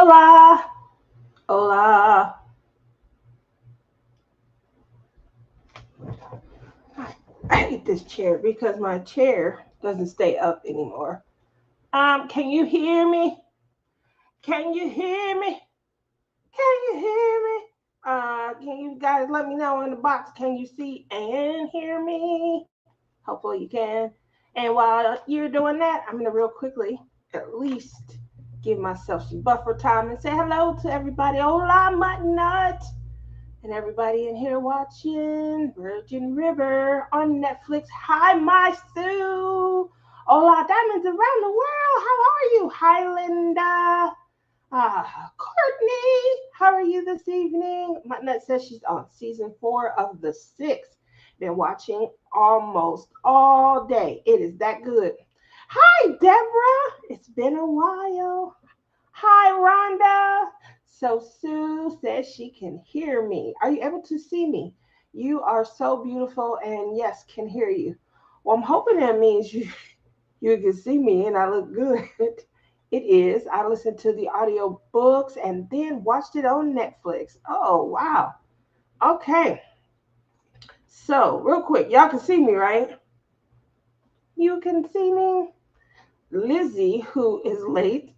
Hola, hola. I hate this chair because my chair doesn't stay up anymore. Can you hear me? Can you hear me? Can you hear me? Can you guys let me know in the box? Can you see and hear me? Hopefully you can. And while you're doing that, I'm gonna real quickly at least give myself some buffer time and say hello to everybody. Hola, mutton nut. And everybody in here watching Virgin River on Netflix. Hi, my Sue. Hola, diamonds around the world. How are you? Hi, Linda. Courtney, how are you this evening? My nut says she's on season 4 of The Six. Been watching almost all day. It is that good. Hi, Deborah. It's been a while. Hi, Rhonda. So Sue says she can hear me. Are you able to see me? You are so beautiful and yes, can hear you. Well, I'm hoping that means you can see me and I look good. It is. I listened to the audio books and then watched it on Netflix. Oh, wow. Okay. So, real quick, y'all can see me, right? You can see me. Lizzie, who is late,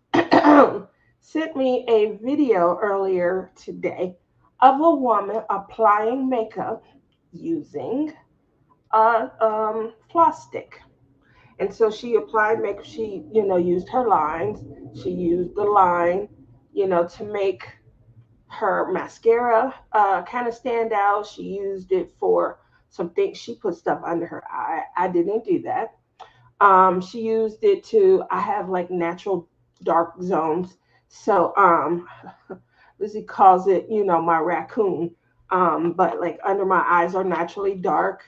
sent me a video earlier today of a woman applying makeup using a floss stick. And so she applied makeup. She, used her lines. She used the line, to make her mascara kind of stand out. She used it for some things. She put stuff under her eye. I didn't do that. She used it to, I have like natural dark zones. So Lizzie calls it, my raccoon. But like under my eyes are naturally dark.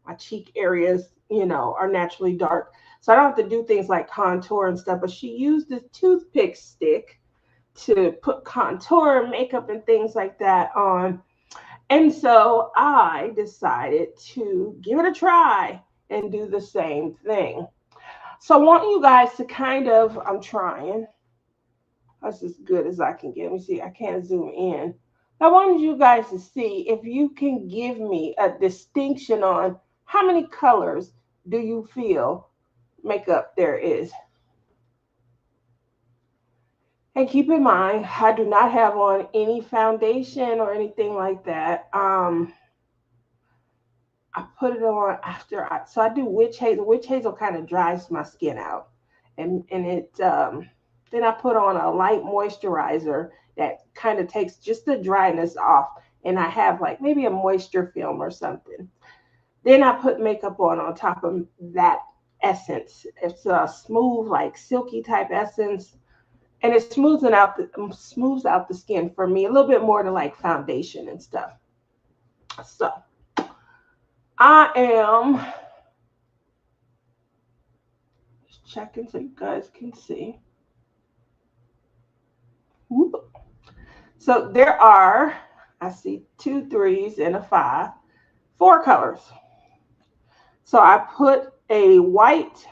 My cheek areas, are naturally dark. So I don't have to do things like contour and stuff. But she used this toothpick stick to put contour, makeup, and things like that on. And so I decided to give it a try and do the same thing. So I want you guys to kind of, I'm trying. That's as good as I can get. Let me see. I can't zoom in. I wanted you guys to see if you can give me a distinction on how many colors do you feel makeup there is. And keep in mind, I do not have on any foundation or anything like that. I put it on after so I do witch hazel. Witch hazel kind of dries my skin out, and it then I put on a light moisturizer that kind of takes just the dryness off, and I have like maybe a moisture film or something. Then I put makeup on top of that essence. It's a smooth, like silky type essence, and it smooths out the skin for me a little bit more than like foundation and stuff. So I am just checking so you guys can see. Whoop. So there are, I see 2 3s and a 5, 4 colors. So I put a white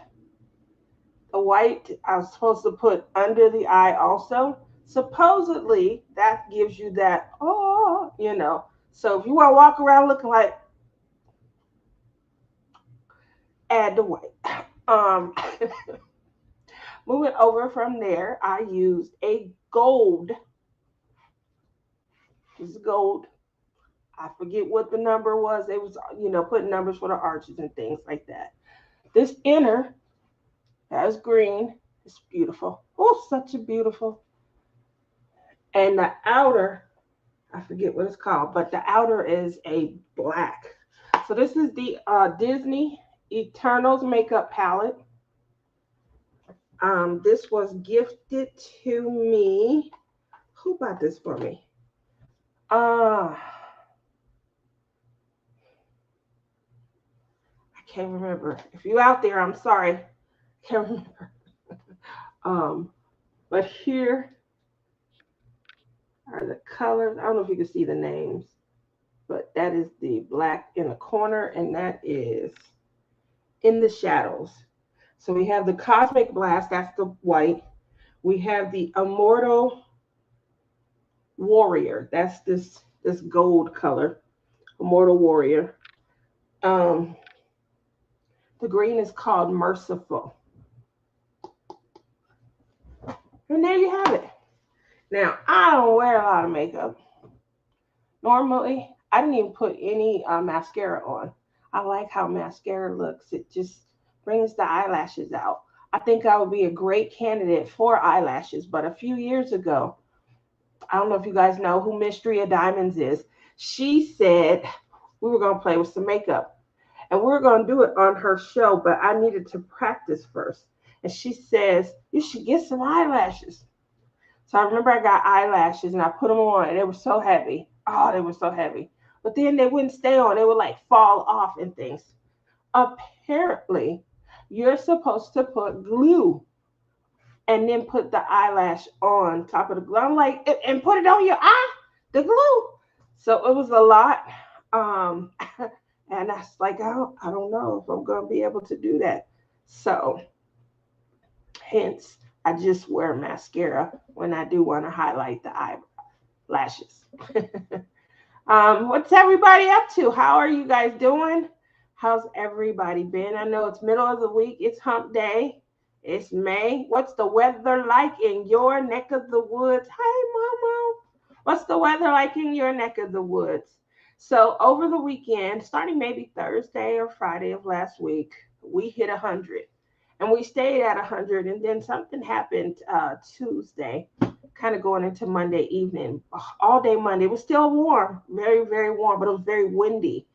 I was supposed to put under the eye also. Supposedly that gives you that, So if you want to walk around looking like, add the white. Um, Moving over from there, I used a gold. This is gold. I forget what the number was. It was, putting numbers for the arches and things like that. This inner has green. It's beautiful. Oh, such a beautiful. And the outer, I forget what it's called, but the outer is a black. So this is the Disney Eternals makeup palette. This was gifted to me. Who bought this for me? I can't remember. If you out there, I'm sorry. I can't remember. Um, but here are the colors. I don't know if you can see the names, but that is the black in the corner, and that is in the shadows. So we have the Cosmic Blast, that's the white. We have the Immortal Warrior. That's this gold color, Immortal Warrior. Um, the green is called Merciful. And there you have it. Now, I don't wear a lot of makeup. Normally, I didn't even put any mascara on. I like how mascara looks. It just brings the eyelashes out. I think I would be a great candidate for eyelashes. But a few years ago, I don't know if you guys know who Mystery of Diamonds is. She said we were going to play with some makeup. And we are going to do it on her show, but I needed to practice first. And she says, you should get some eyelashes. So I remember I got eyelashes and I put them on and they were so heavy. Oh, they were so heavy. But then they wouldn't stay on. They would like fall off and things. Apparently, you're supposed to put glue and then put the eyelash on top of the glue. I'm like, and put it on your eye, the glue. So it was a lot. Um, and I was like, I don't know if I'm going to be able to do that. So hence, I just wear mascara when I do want to highlight the eyelashes. What's everybody up to? How are you guys doing? How's everybody been? I know it's middle of the week. It's hump day. It's May. What's the weather like in your neck of the woods? Hey, Mama. What's the weather like in your neck of the woods? So over the weekend, starting maybe Thursday or Friday of last week, we hit 100. And we stayed at 100. And then something happened Tuesday, kind of going into Monday evening. All day Monday. It was still warm, very, very warm, but it was very windy.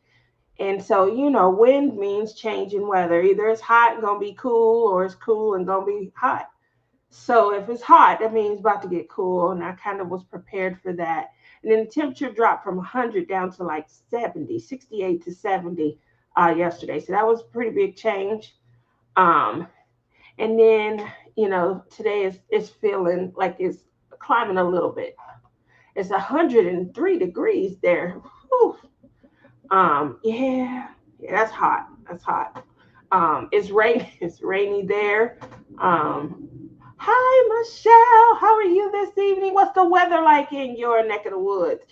And so, wind means change in weather. Either it's hot and going to be cool, or it's cool and going to be hot. So if it's hot, that means it's about to get cool. And I kind of was prepared for that. And then the temperature dropped from 100 down to like 70, 68 to 70 yesterday. So that was a pretty big change. Um, and then, today is feeling like it's climbing a little bit. It's 103 degrees there. Whew. Yeah, that's hot. That's hot. It's rain. It's rainy there. Um, Hi, Michelle. How are you this evening? What's the weather like in your neck of the woods?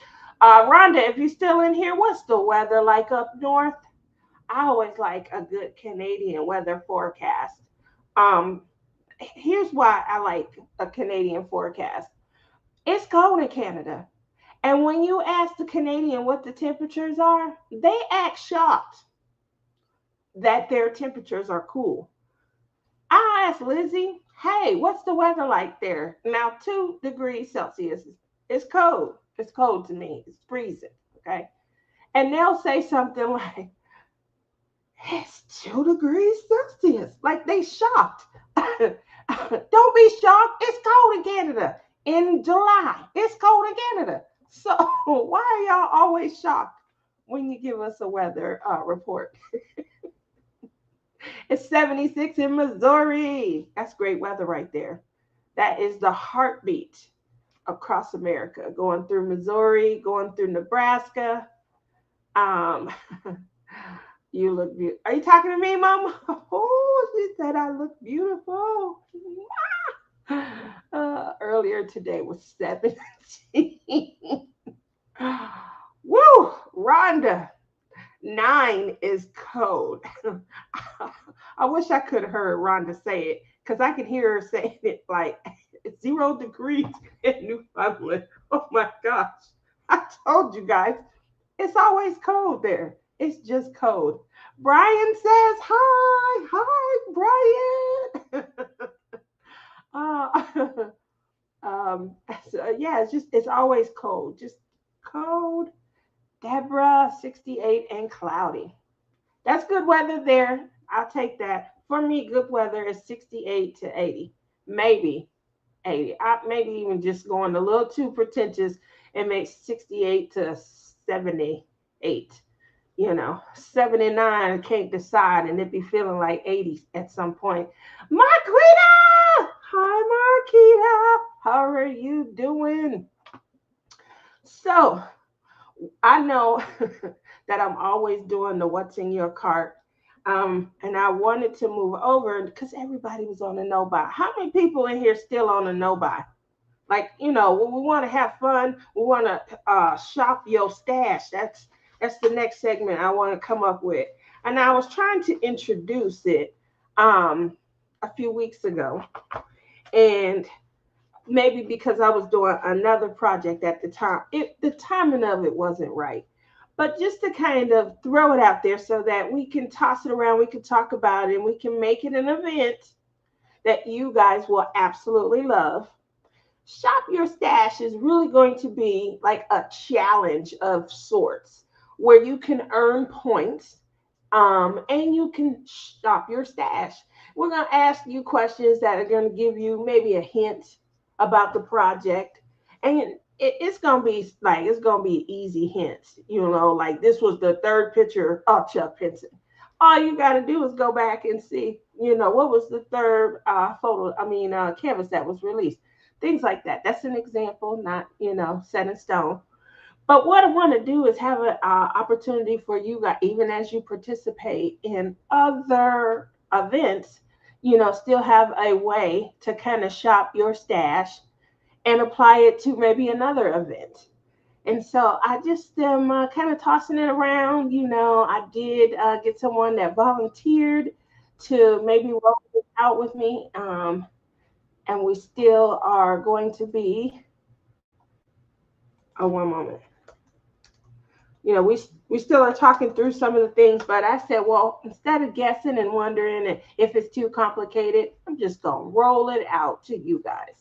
Rhonda, if you're still in here, what's the weather like up north? I always like a good Canadian weather forecast. Um, Here's why I like a Canadian forecast. It's cold in Canada. And when you ask the Canadian what the temperatures are, they act shocked that their temperatures are cool. I asked Lizzie, hey, what's the weather like there? Now, 2 degrees Celsius is cold. It's cold to me. It's freezing. Okay. And they'll say something like, it's 2 degrees Celsius. Like they shocked. Don't be shocked. It's cold in Canada in July. It's cold in Canada. So why are y'all always shocked when you give us a weather report? It's 76 in Missouri. That's great weather right there. That is the heartbeat across America, going through Missouri, going through Nebraska. Um, you look beautiful. Are you talking to me, Mama? Oh, she said I look beautiful. Earlier today was 17. Woo, Rhonda. 9 is cold. I wish I could have heard Rhonda say it because I can hear her saying it like 0 degrees in Newfoundland. Oh my gosh. I told you guys, it's always cold there. It's just cold. Brian says, hi. Hi, Brian. uh, yeah, it's always cold. Just cold. Deborah, 68 and cloudy. That's good weather there. I'll take that. For me, good weather is 68 to 80. Maybe 80. Maybe even just going a little too pretentious and make 68 to 78. 79, I can't decide, and it'd be feeling like 80 at some point. Marquita! Hi, Marquita. How are you doing? So, I know that I'm always doing the what's in your cart. And I wanted to move over because everybody was on a no buy. How many people in here still on a no buy? Like, when we want to have fun, we want to shop your stash. That's the next segment I want to come up with. And I was trying to introduce it um, a few weeks ago, and maybe because I was doing another project at the time, the timing of it wasn't right. But just to kind of throw it out there so that we can toss it around, we can talk about it, and we can make it an event that you guys will absolutely love. Shop Your Stash is really going to be like a challenge of sorts where you can earn points, and you can shop your stash. We're going to ask you questions that are going to give you maybe a hint about the project. And it's going to be like, it's going to be easy hints, like this was the third picture of Chuck Pinson. All you got to do is go back and see, what was the third canvas that was released. Things like that. That's an example, not, set in stone. But what I want to do is have an opportunity for you guys, even as you participate in other events, still have a way to kind of shop your stash and apply it to maybe another event. And so I just am kind of tossing it around. I did get someone that volunteered to maybe roll it out with me. And we still are going to be, oh, one moment. We still are talking through some of the things, but I said, well, instead of guessing and wondering if it's too complicated, I'm just gonna roll it out to you guys.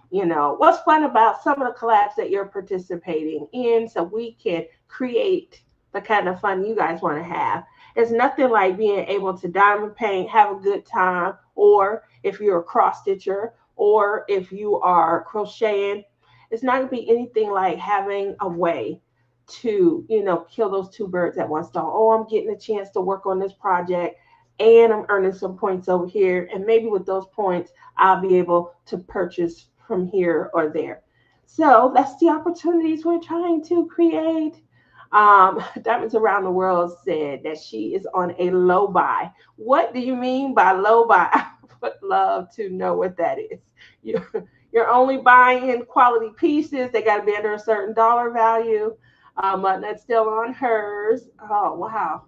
What's fun about some of the collabs that you're participating in, so we can create the kind of fun you guys want to have. It's nothing like being able to diamond paint, have a good time, or if you're a cross stitcher, or if you are crocheting, it's not gonna be anything like having a way to, kill those two birds at one stone. Oh, I'm getting a chance to work on this project and I'm earning some points over here. And maybe with those points, I'll be able to purchase from here or there. So that's the opportunities we're trying to create. Diamonds Around the World said that she is on a low buy. What do you mean by low buy? I would love to know what that is. You're only buying quality pieces. They got to be under a certain dollar value. That's still on hers. Oh, wow.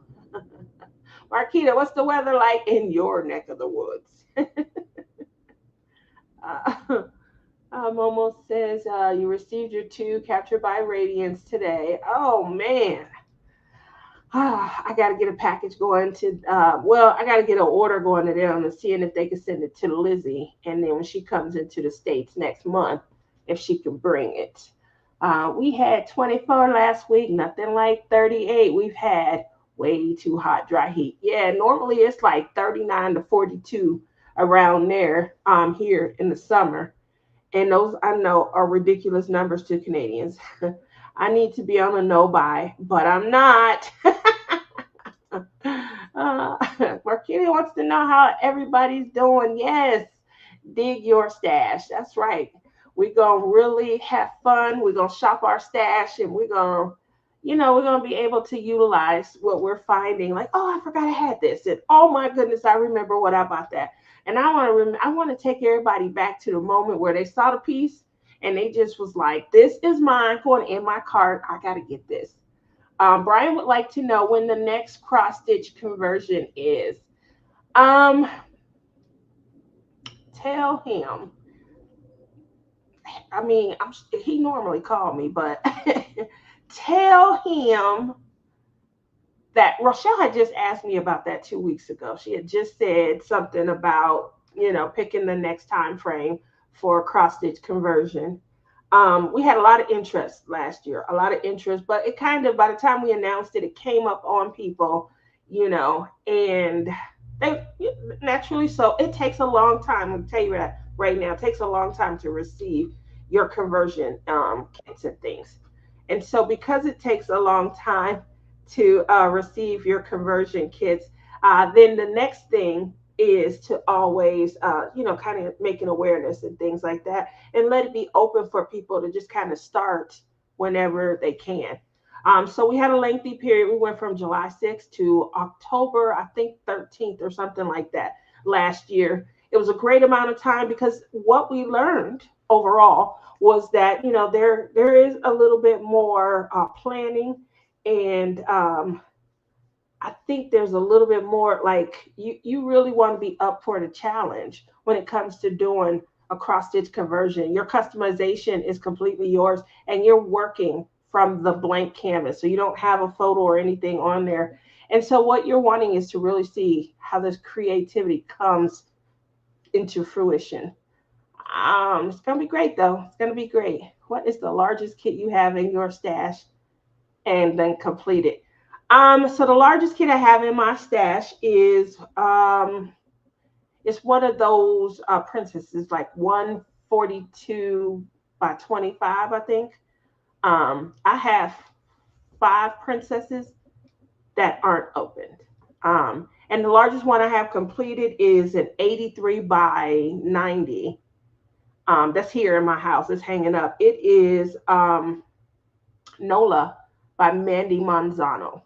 Marquita, what's the weather like in your neck of the woods? uh, Momo says you received your two captured by radiance today. Oh, man. I got to get a package going to, I got to get an order going to them and seeing if they can send it to Lizzie. And then when she comes into the States next month, if she can bring it. We had 24 last week, nothing like 38. We've had way too hot, dry heat. Yeah, normally it's like 39 to 42 around there here in the summer. And those I know are ridiculous numbers to Canadians. I need to be on a no buy, but I'm not. Marquita wants to know how everybody's doing. Yes, dig your stash. That's right. We're going to really have fun. We're going to shop our stash and we're going to be able to utilize what we're finding. Like, oh, I forgot I had this. And oh my goodness, I remember what I bought that. And I want to take everybody back to the moment where they saw the piece and they just was like, this is mine going in my cart. I got to get this. Brian would like to know when the next cross stitch conversion is. Tell him. I mean, he normally called me, but tell him that Rochelle had just asked me about that 2 weeks ago. She had just said something about, picking the next time frame for cross stitch conversion. We had a lot of interest last year, a lot of interest, but it kind of, by the time we announced it, it came up on people, and they naturally, so it takes a long time. I'll tell you that right now, it takes a long time to receive your conversion kits and things. And so because it takes a long time to receive your conversion kits, then the next thing is to always, kind of make an awareness and things like that, and let it be open for people to just kind of start whenever they can. So we had a lengthy period. We went from July 6th to October, I think 13th or something like that last year. It was a great amount of time because what we learned overall was that there is a little bit more planning, and I think there's a little bit more like you really want to be up for the challenge when it comes to doing a cross stitch conversion. Your customization is completely yours, and you're working from the blank canvas, so you don't have a photo or anything on there. And so what you're wanting is to really see how this creativity comes into fruition. It's gonna be great though. It's gonna be great. What is the largest kit you have in your stash? And then complete it. So the largest kit I have in my stash is it's one of those princesses, like 142 by 25, I think. I have 5 princesses that aren't opened. And the largest one I have completed is an 83 by 90. That's here in my house. It's hanging up. It is Nola by Mandy Manzano.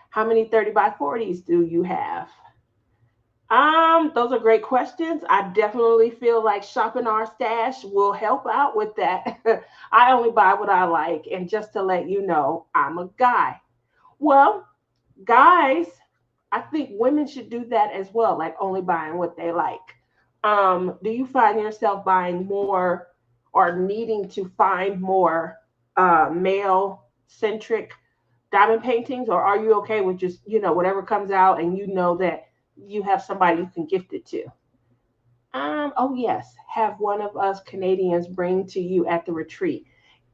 How many 30 by 40s do you have? Those are great questions. I definitely feel like shopping our stash will help out with that. I only buy what I like. And just to let you know, I'm a guy. Well, guys, I think women should do that as well, like only buying what they like. Do you find yourself buying more or needing to find more male centric diamond paintings, or are you okay with just whatever comes out and that you have somebody you can gift it to? Oh yes, have one of us Canadians bring to you at the retreat.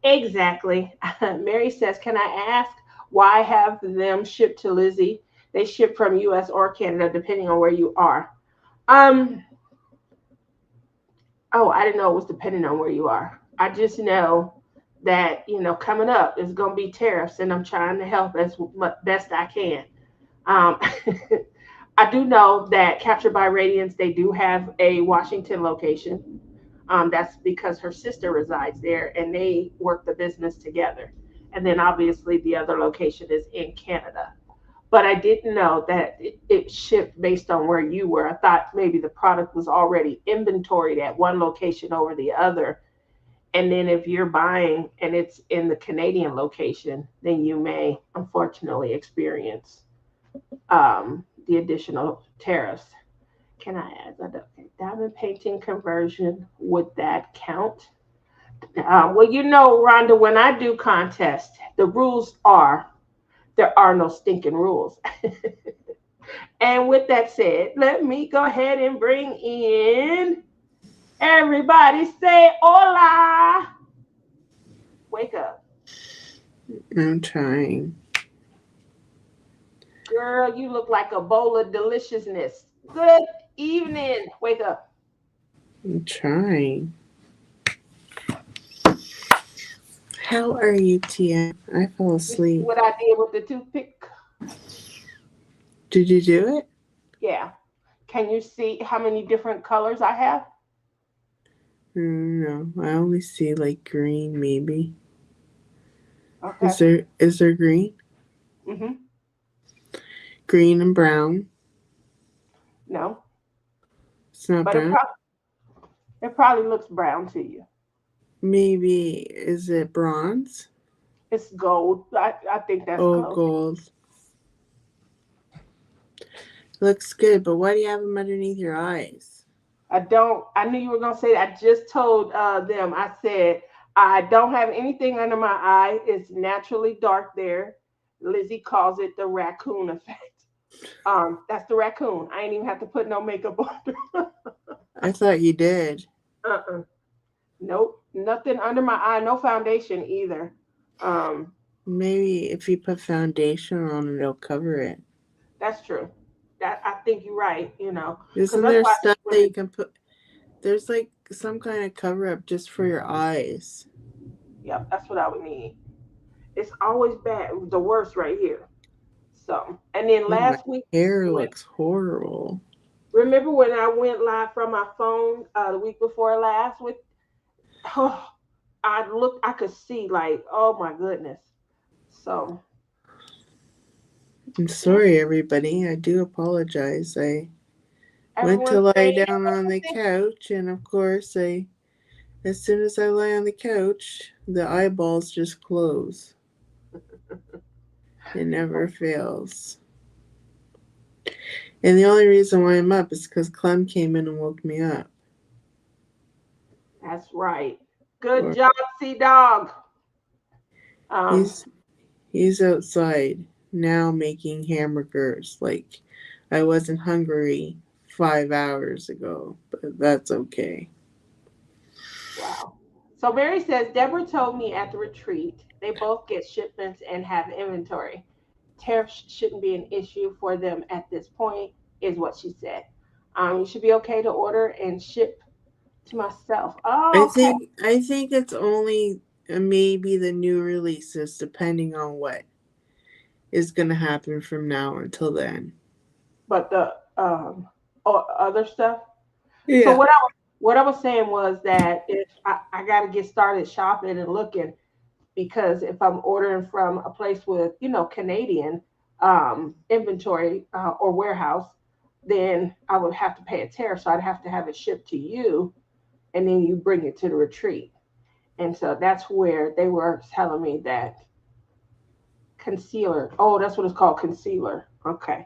Exactly. Mary says, can I ask why have them shipped to Lizzie? They ship from US or Canada depending on where you are. um oh, I didn't know it was depending on where you are. I just know that coming up is going to be tariffs, and I'm trying to help as best I can. um I do know that Captured by Radiance, they do have a Washington location. That's because her sister resides there and they work the business together. And then obviously the other location is in Canada. But I didn't know that it shipped based on where you were. I thought maybe the product was already inventoried at one location over the other. And then if you're buying and it's in the Canadian location, then you may unfortunately experience the additional tariffs. Can I add that? Okay, diamond painting conversion, would that count? Well, Rhonda, when I do contests, the rules are there are no stinking rules. And with that said, let me go ahead and bring in everybody. Say hola. Wake up. I'm trying. Girl, you look like a bowl of deliciousness. Good evening. Wake up. I'm trying. How are you, Tia? I fell You see asleep. what I did with the toothpick? Did you do it? Yeah. Can you see how many different colors I have? No, I only see like green, maybe. Okay. Is there green? Mm-hmm. Green and brown. No, It's not but brown. it probably looks brown to you. Maybe is it bronze? It's gold. I think that's Oh, close. gold. Looks good, but why do you have them underneath your eyes? I don't. I knew you were gonna say that. I just told them. I said I don't have anything under my eye. It's naturally dark there. Lizzie calls it the raccoon effect. That's the raccoon. I ain't even have to put no makeup on. I thought you did. Uh-uh. Nope. Nothing under my eye. No foundation either. Um, Maybe if you put foundation on it, it'll cover it. that's true. That I think you're right. Because Isn't that's there why I stuff see that you women. can put? There's like some kind of cover up just for your eyes. Yep, that's what I would need. It's always bad. The worst right here. So, and then Oh, my last week, hair when looks horrible. remember when I went live from my phone the week before last with, oh, I could see like, oh my goodness. So, I'm yeah, sorry, everybody. I do apologize. I went everyone's to lie saying down on the couch, and of course, I As soon as I lie on the couch, the eyeballs just close. It never fails. And the only reason why I'm up is because Clem came in and woke me up. That's right. Good Or job, Sea Dog. Um, he's he's outside now making hamburgers like I wasn't hungry 5 hours ago, but that's okay. wow. So Mary says Deborah told me at the retreat they both get shipments and have inventory. Tariffs shouldn't be an issue for them at this point, is what she said. You should be okay to order and ship to myself. I Oh, okay. think I think it's only maybe the new releases, depending on what is gonna happen from now until then. But the other stuff. So Yeah. what I was saying was that if I got to get started shopping and looking, because if I'm ordering from a place with Canadian inventory or warehouse, then I would have to pay a tariff. So I'd have to have it shipped to you, and then you bring it to the retreat. And so that's where they were telling me that concealer. Oh, that's what it's called, concealer. Okay.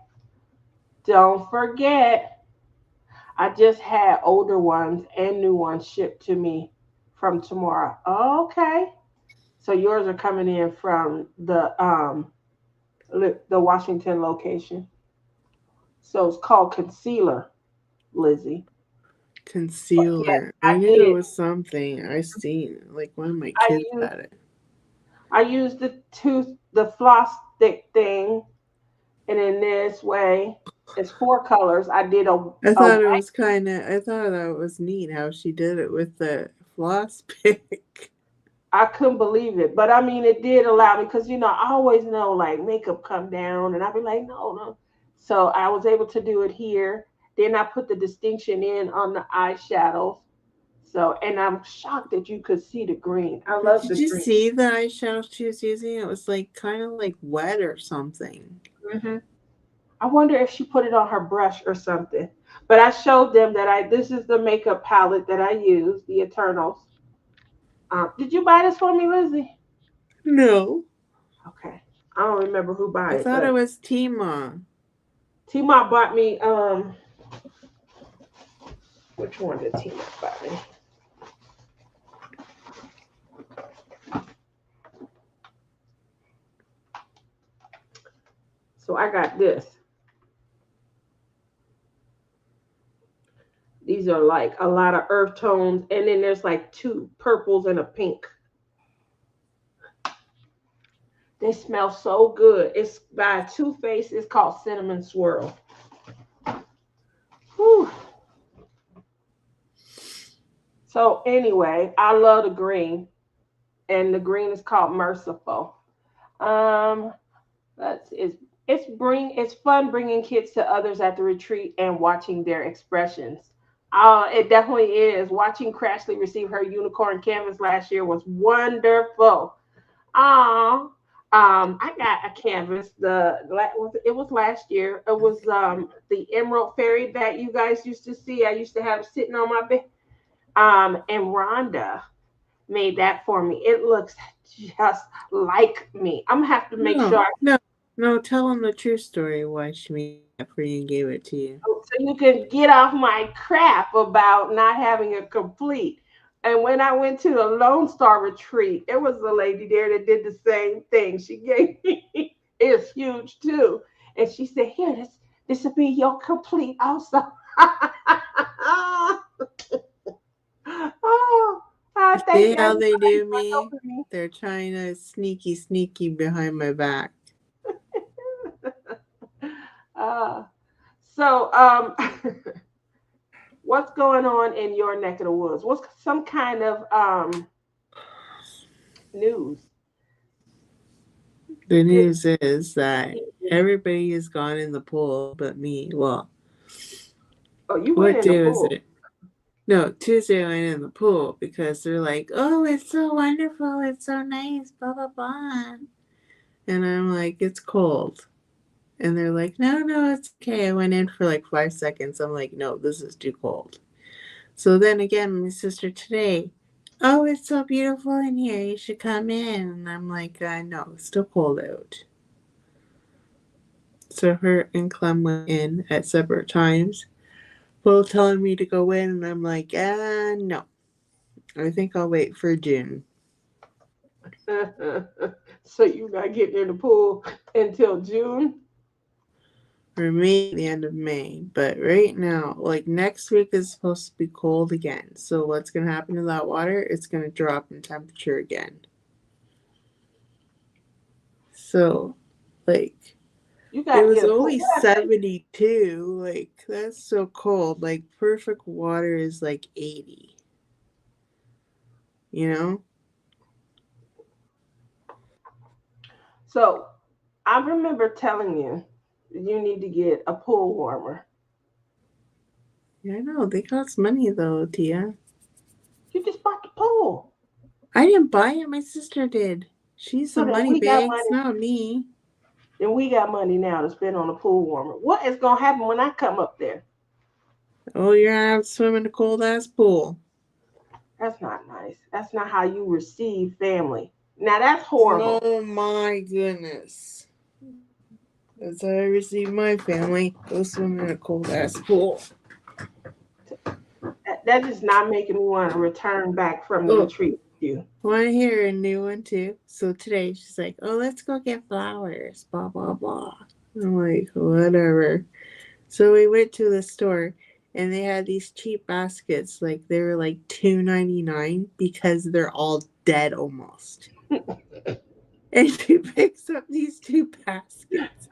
Don't forget, I just had older ones and new ones shipped to me from tomorrow. Okay. So yours are coming in from the Washington location. So it's called concealer, Lizzie. But yes, Concealer. I I knew there did. was something. I seen it. Like one of my I kids used had it. I used the floss stick thing, and in this way, it's four colors. I did I a thought it was kind of. I thought that was neat how she did it with the floss pick. I couldn't believe it, but I mean, it did allow me because I always know like makeup come down, and I'd be like, no, no. So I was able to do it here. Then I put the distinction in on the eyeshadows. So, and I'm shocked that you could see the green. I But love did the you green. see the eyeshadow she was using? It was like kind of like wet or something. Hmm. I wonder if she put it on her brush or something. But I showed them that this is the makeup palette that I use, the Eternals. Did you buy this for me, Lizzie? No. Okay. I don't remember who bought I it, thought it but was Tima. T-Mop bought me. Which one did T-Mop buy me? So I got this. These are like a lot of earth tones, and then there's like two purples and a pink. They smell so good. It's by Too Faced. It's called Cinnamon Swirl. Whew. So anyway, I love the green, and the green is called Merciful. Um, that's it's fun bringing kids to others at the retreat and watching their expressions. It definitely is. Watching Crashly receive her unicorn canvas last year was wonderful. Ah, I got a canvas. It was last year. It was the Emerald Fairy that you guys used to see. I used to have sitting on my bed. And Rhonda made that for me. It looks just like me. I'm gonna have to make No, sure no, no. Tell him the true story why she made that for you and gave it to you. so you can get off my crap about not having a complete. And when I went to the Lone Star retreat, there was a lady there that did the same thing. She gave me it's huge too. And she said, here, this will be your complete also. Oh, I thank See how everybody they do for me? helping me. They're trying to sneaky behind my back. Uh, so, what's going on in your neck of the woods? What's some kind of news? The Good. news is that everybody is gone in the pool but me. Well, Oh, you went what in the day was pool. it? No, Tuesday I went in the pool because they're like, oh, it's so wonderful. It's so nice. Blah, blah, blah. And I'm like, it's cold. And they're like, no, no, it's okay. I went in for like 5 seconds. I'm like, no, this is too cold. So then again, my sister today, oh, it's so beautiful in here. You should come in. And I'm like, no, it's still cold out. So her and Clem went in at separate times, both telling me to go in, and I'm like, no. I think I'll wait for June. So you're not getting in the pool until June? Or maybe the end of May. But right now, like next week is supposed to be cold again. So what's gonna happen to that water? It's gonna drop in temperature again. So like You it got to was get a pool. only 72. Like that's so cold. Like perfect water is like 80. You know? So I remember telling you you need to get a pool warmer. Yeah, I know. They cost money though, Tia. You just bought the pool. I didn't buy it, my sister did. She's the So then money we got bags, money. not me. Then we got money now to spend on a pool warmer. What is gonna happen when I come up there? Oh, you're gonna have to swim in a cold ass pool. That's not nice. That's not how you receive family. Now that's horrible. Oh my goodness. That's how I receive my family. Go swim in a cold ass pool. That is not making me want to return back from the Oh, retreat with you. want to hear a new one too? So today she's like, oh, let's go get flowers, blah, blah, blah. I'm like, whatever. So we went to the store and they had these cheap baskets. Like they were like $2.99 because they're all dead almost. And she picks up these two baskets.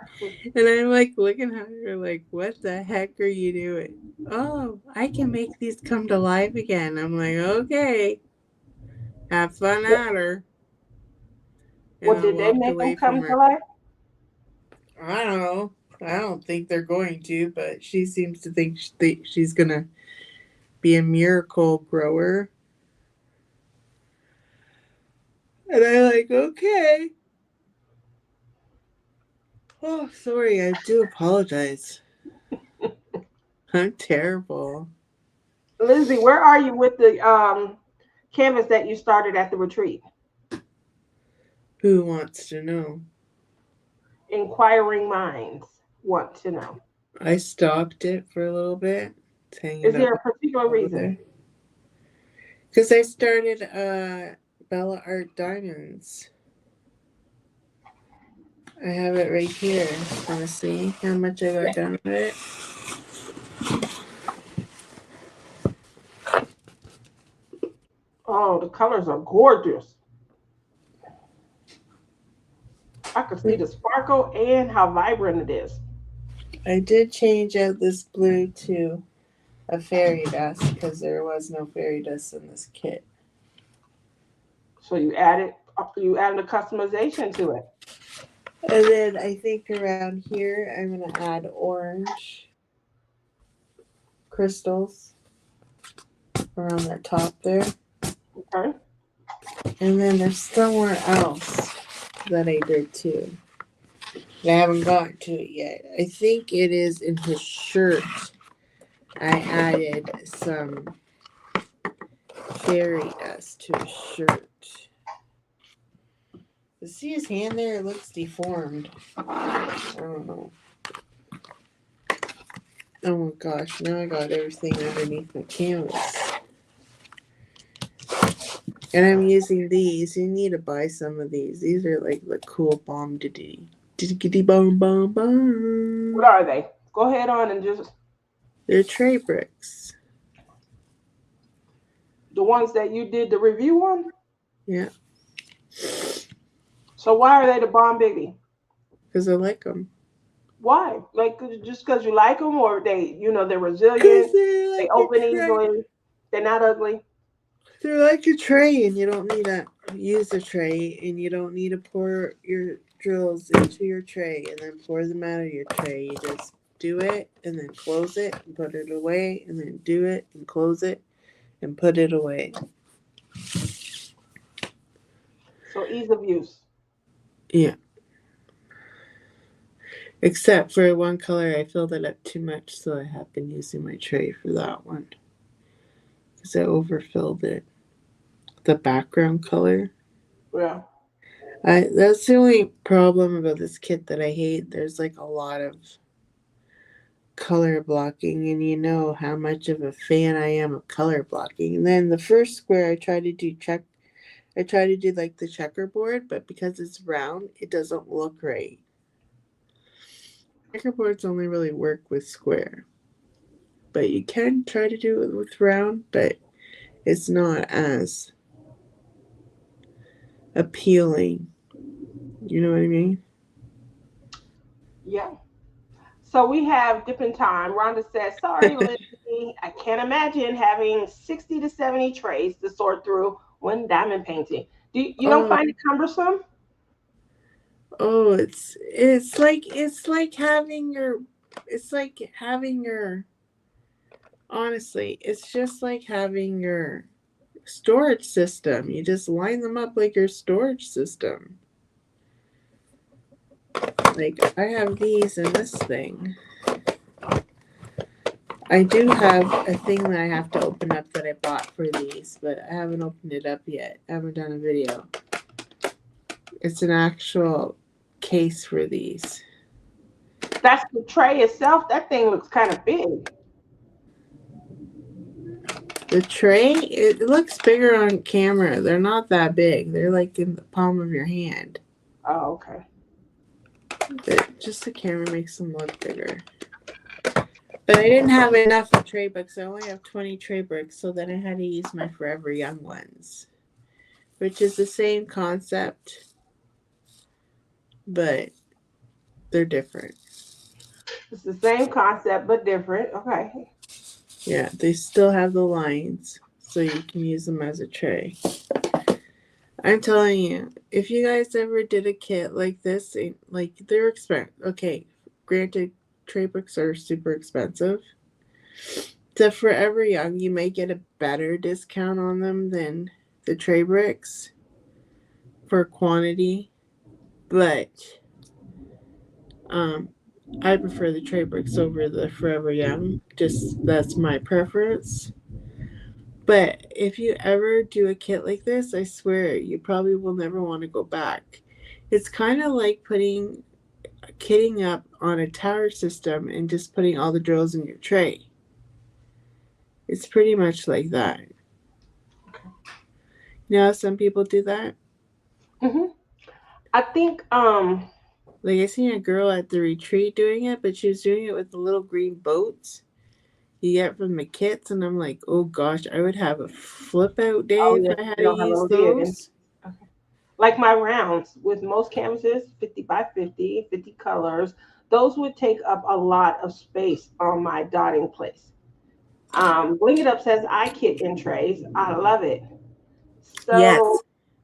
And I'm like looking at her like, what the heck are you doing? Oh, I can make these come to life again. I'm like, okay, have fun at her. And Well, I did they walked make them away from come to her. life? I don't know. I don't think they're going to, but she seems to think she's going to be a miracle grower. And I like, okay. Oh, sorry. I do apologize. I'm terrible. Lizzie, where are you with the canvas that you started at the retreat? Who wants to know? Inquiring minds want to know. I stopped it for a little bit. It's Is hanging up there a particular over reason? there. Because I started Bella Art Diamonds. I have it right here. Want to see how much I got done with it? Oh, the colors are gorgeous. I could see the sparkle and how vibrant it is. I did change out this blue to a fairy dust because there was no fairy dust in this kit. So you added a customization to it. And then I think around here I'm going to add orange crystals around the top there. Okay. And then there's somewhere else that I did too. I haven't gotten to it yet. I think it is in his shirt. I added some fairy dust to his shirt. You see his hand there? It looks deformed. I don't know. Oh my gosh, now I got everything underneath my canvas. And I'm using these. You need to buy some of these. These are like the cool bomb diddy. Diggity bomb bomb What bomb. are they? Go ahead on and just They're tray bricks. the ones that you did the review on. Yeah, So why are they the bomb biggie? because I like them. Why? Like just because you like them, or they're Because resilient, they're they like a open tray. easily, they're not ugly. They're like a tray, and you don't need to use a tray, and you don't need to pour your drills into your tray and then pour them out of your tray. You just do it and then close it and put it away, and then do it and close it and put it away. So ease of use. Yeah. Except for one color, I filled it up too much, so I have been using my tray for that one because I overfilled it. the background color. Yeah. That's the only problem about this kit that I hate. There's like a lot of color blocking, and you know how much of a fan I am of color blocking. And then the first square I try to do like the checkerboard, but because it's round, it doesn't look right. Checkerboards only really work with square, but you can try to do it with round, but it's not as appealing. You know what I mean? Yeah. So we have different time. Rhonda says, sorry, Lindsay, I can't imagine having 60 to 70 trays to sort through when diamond painting. You don't Oh, find it cumbersome? oh, it's like having your it's like having your honestly, it's just like having your storage system. You just line them up like your storage system. Like I have these in this thing. I do have a thing that I have to open up that I bought for these, but I haven't opened it up yet. I haven't done a video. It's an actual case for these. That's the tray itself. That thing looks kind of big. The tray, it looks bigger on camera. They're not that big. They're like in the palm of your hand. Oh, okay. But just the camera makes them look bigger. But I didn't have enough of tray books. I only have 20 tray books, so then I had to use my Forever Young ones, which is the same concept, but they're different. It's the same concept, but different. Okay. Yeah, they still have the lines, so you can use them as a tray. I'm telling you, if you guys ever did a kit like this, like they're expensive. Okay, granted, tray books are super expensive. The Forever Young, you might get a better discount on them than the tray bricks for quantity, but um, I prefer the tray bricks over the Forever Young. Just that's my preference. But if you ever do a kit like this, I swear you probably will never want to go back. It's kind of like putting kitting up on a tower system and just putting all the drills in your tray. It's pretty much like that. You know how some people do that? Hmm. I think Like I seen a girl at the retreat doing it, but she was doing it with the little green boats you get from the kits, and I'm like, oh gosh, I would have a flip out day oh if yeah, I had they to don't have use those here then. those. Okay. Like my rounds with most canvases, 50 by 50, 50 colors, those would take up a lot of space on my dotting place. Bling It Up says I kit in trays. I love it. So Yes,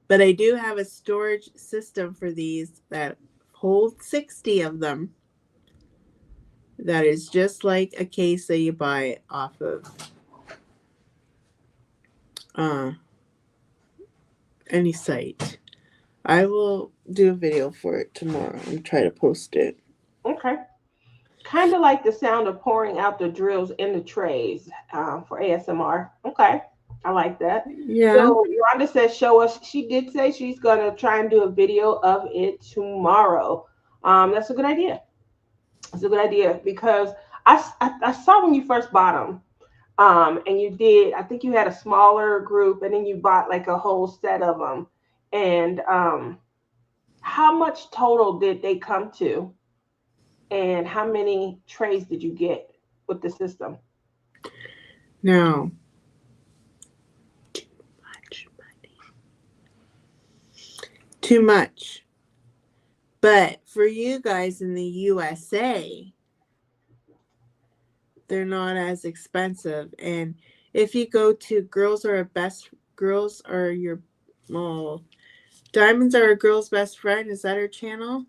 but I do have a storage system for these that holds 60 of them. That is just like a case that you buy off of uh, any site. I will do a video for it tomorrow and try to post it. okay. Kind of like the sound of pouring out the drills in the trays for ASMR. Okay, I like that. Yeah. So Rhonda says, show us. She did say she's gonna try and do a video of it tomorrow. That's a good idea. It's a good idea because I saw when you first bought them. And you did. I think you had a smaller group, and then you bought like a whole set of them. And how much total did they come to? And how many trays did you get with the system? No. Too much money. Too much. But for you guys in the USA, they're not as expensive. And if you go to girls are your well, diamonds are a girl's best friend. Is that her channel?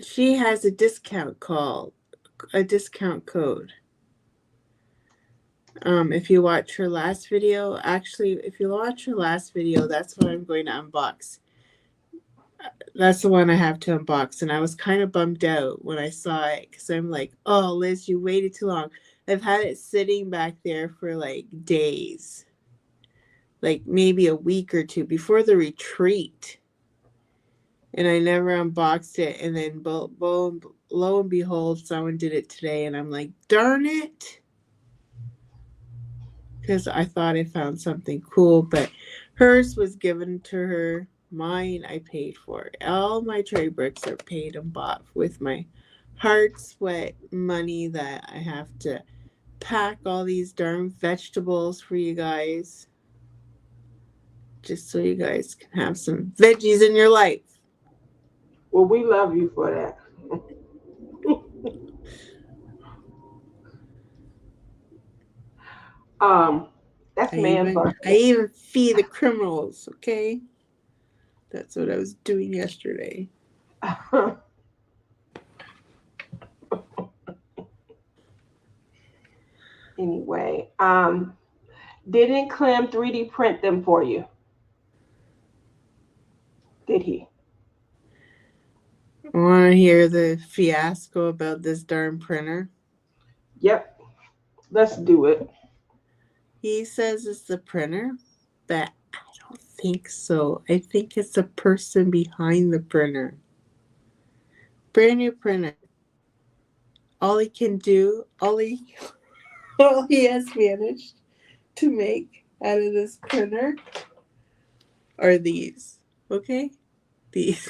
She has a discount code. If you watch her last video, actually, if you watch her last video, that's what I'm going to unbox. That's the one I have to unbox, and I was kind of bummed out when I saw it because I'm like, "Oh, Liz, you waited too long." I've had it sitting back there for like days, like maybe a week or two before the retreat. And I never unboxed it. And then lo and behold, someone did it today. And I'm like, darn it. Because I thought I found something cool. But hers was given to her. Mine, I paid for. All my tray bricks are paid and bought with my hard sweat money that I have to pack all these darn vegetables for you guys. Just so you guys can have some veggies in your life. Well, we love you for that. um, that's man I busted. even feed the criminals, okay? That's what I was doing yesterday. Anyway, didn't Clem 3D print them for you? Did he? Want to hear the fiasco about this darn printer? Yep. Let's do it. He says it's the printer, but I don't think so. I think it's the person behind the printer. Brand new printer. All he can do, all he has managed to make out of this printer are these. Okay? These.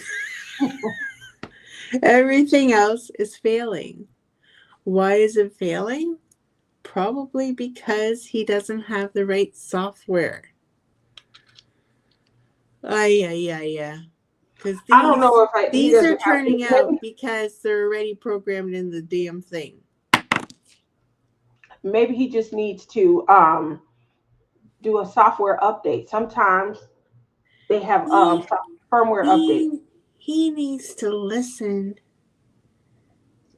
Everything else is failing. Why is it failing? Probably because he doesn't have the right software. Ay, ay, ay, yeah. Because I don't know if he these are doesn't have. turning Maybe, out because they're already programmed in the damn thing. maybe he just needs to do a software update. Sometimes they have He firmware updates. he he needs to listen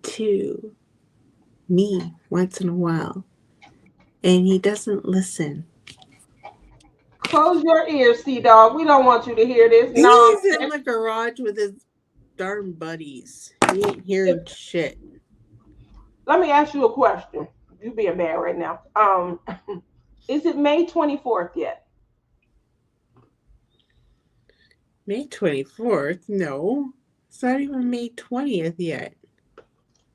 to me once in a while, and he doesn't listen. Close your ears, Sea Dog. We don't want you to hear this He's in nonsense. the garage with his darn buddies. He ain't hearing If- shit. Let me ask you a question. You being bad right now. Is it May 24th yet? May 24th? No. It's not even May 20th yet.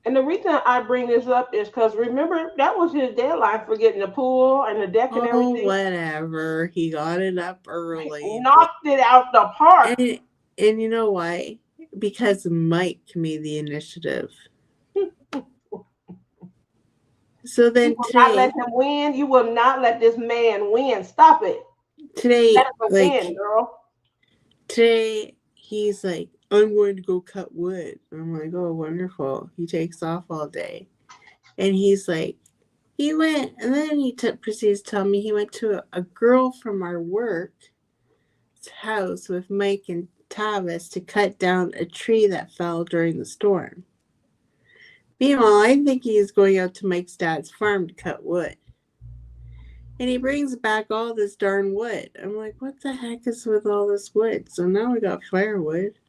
And the reason I bring this up is because remember that was his deadline for getting the pool and the deck and Oh, everything. whatever. He got it up early. Knocked it out the park. And, and you know why? Because Mike made the initiative. So You then will not let him win. You will not let this man win. Stop it. Let him win, girl. today, he's like, I'm going to go cut wood. I'm like, oh, wonderful. He takes off all day. And he's like, he went, and then proceeds to tell me he went to a girl from our work house with Mike and Tavis to cut down a tree that fell during the storm. Meanwhile, I think he is going out to Mike's dad's farm to cut wood. And he brings back all this darn wood. I'm like, what the heck is with all this wood? So now we got firewood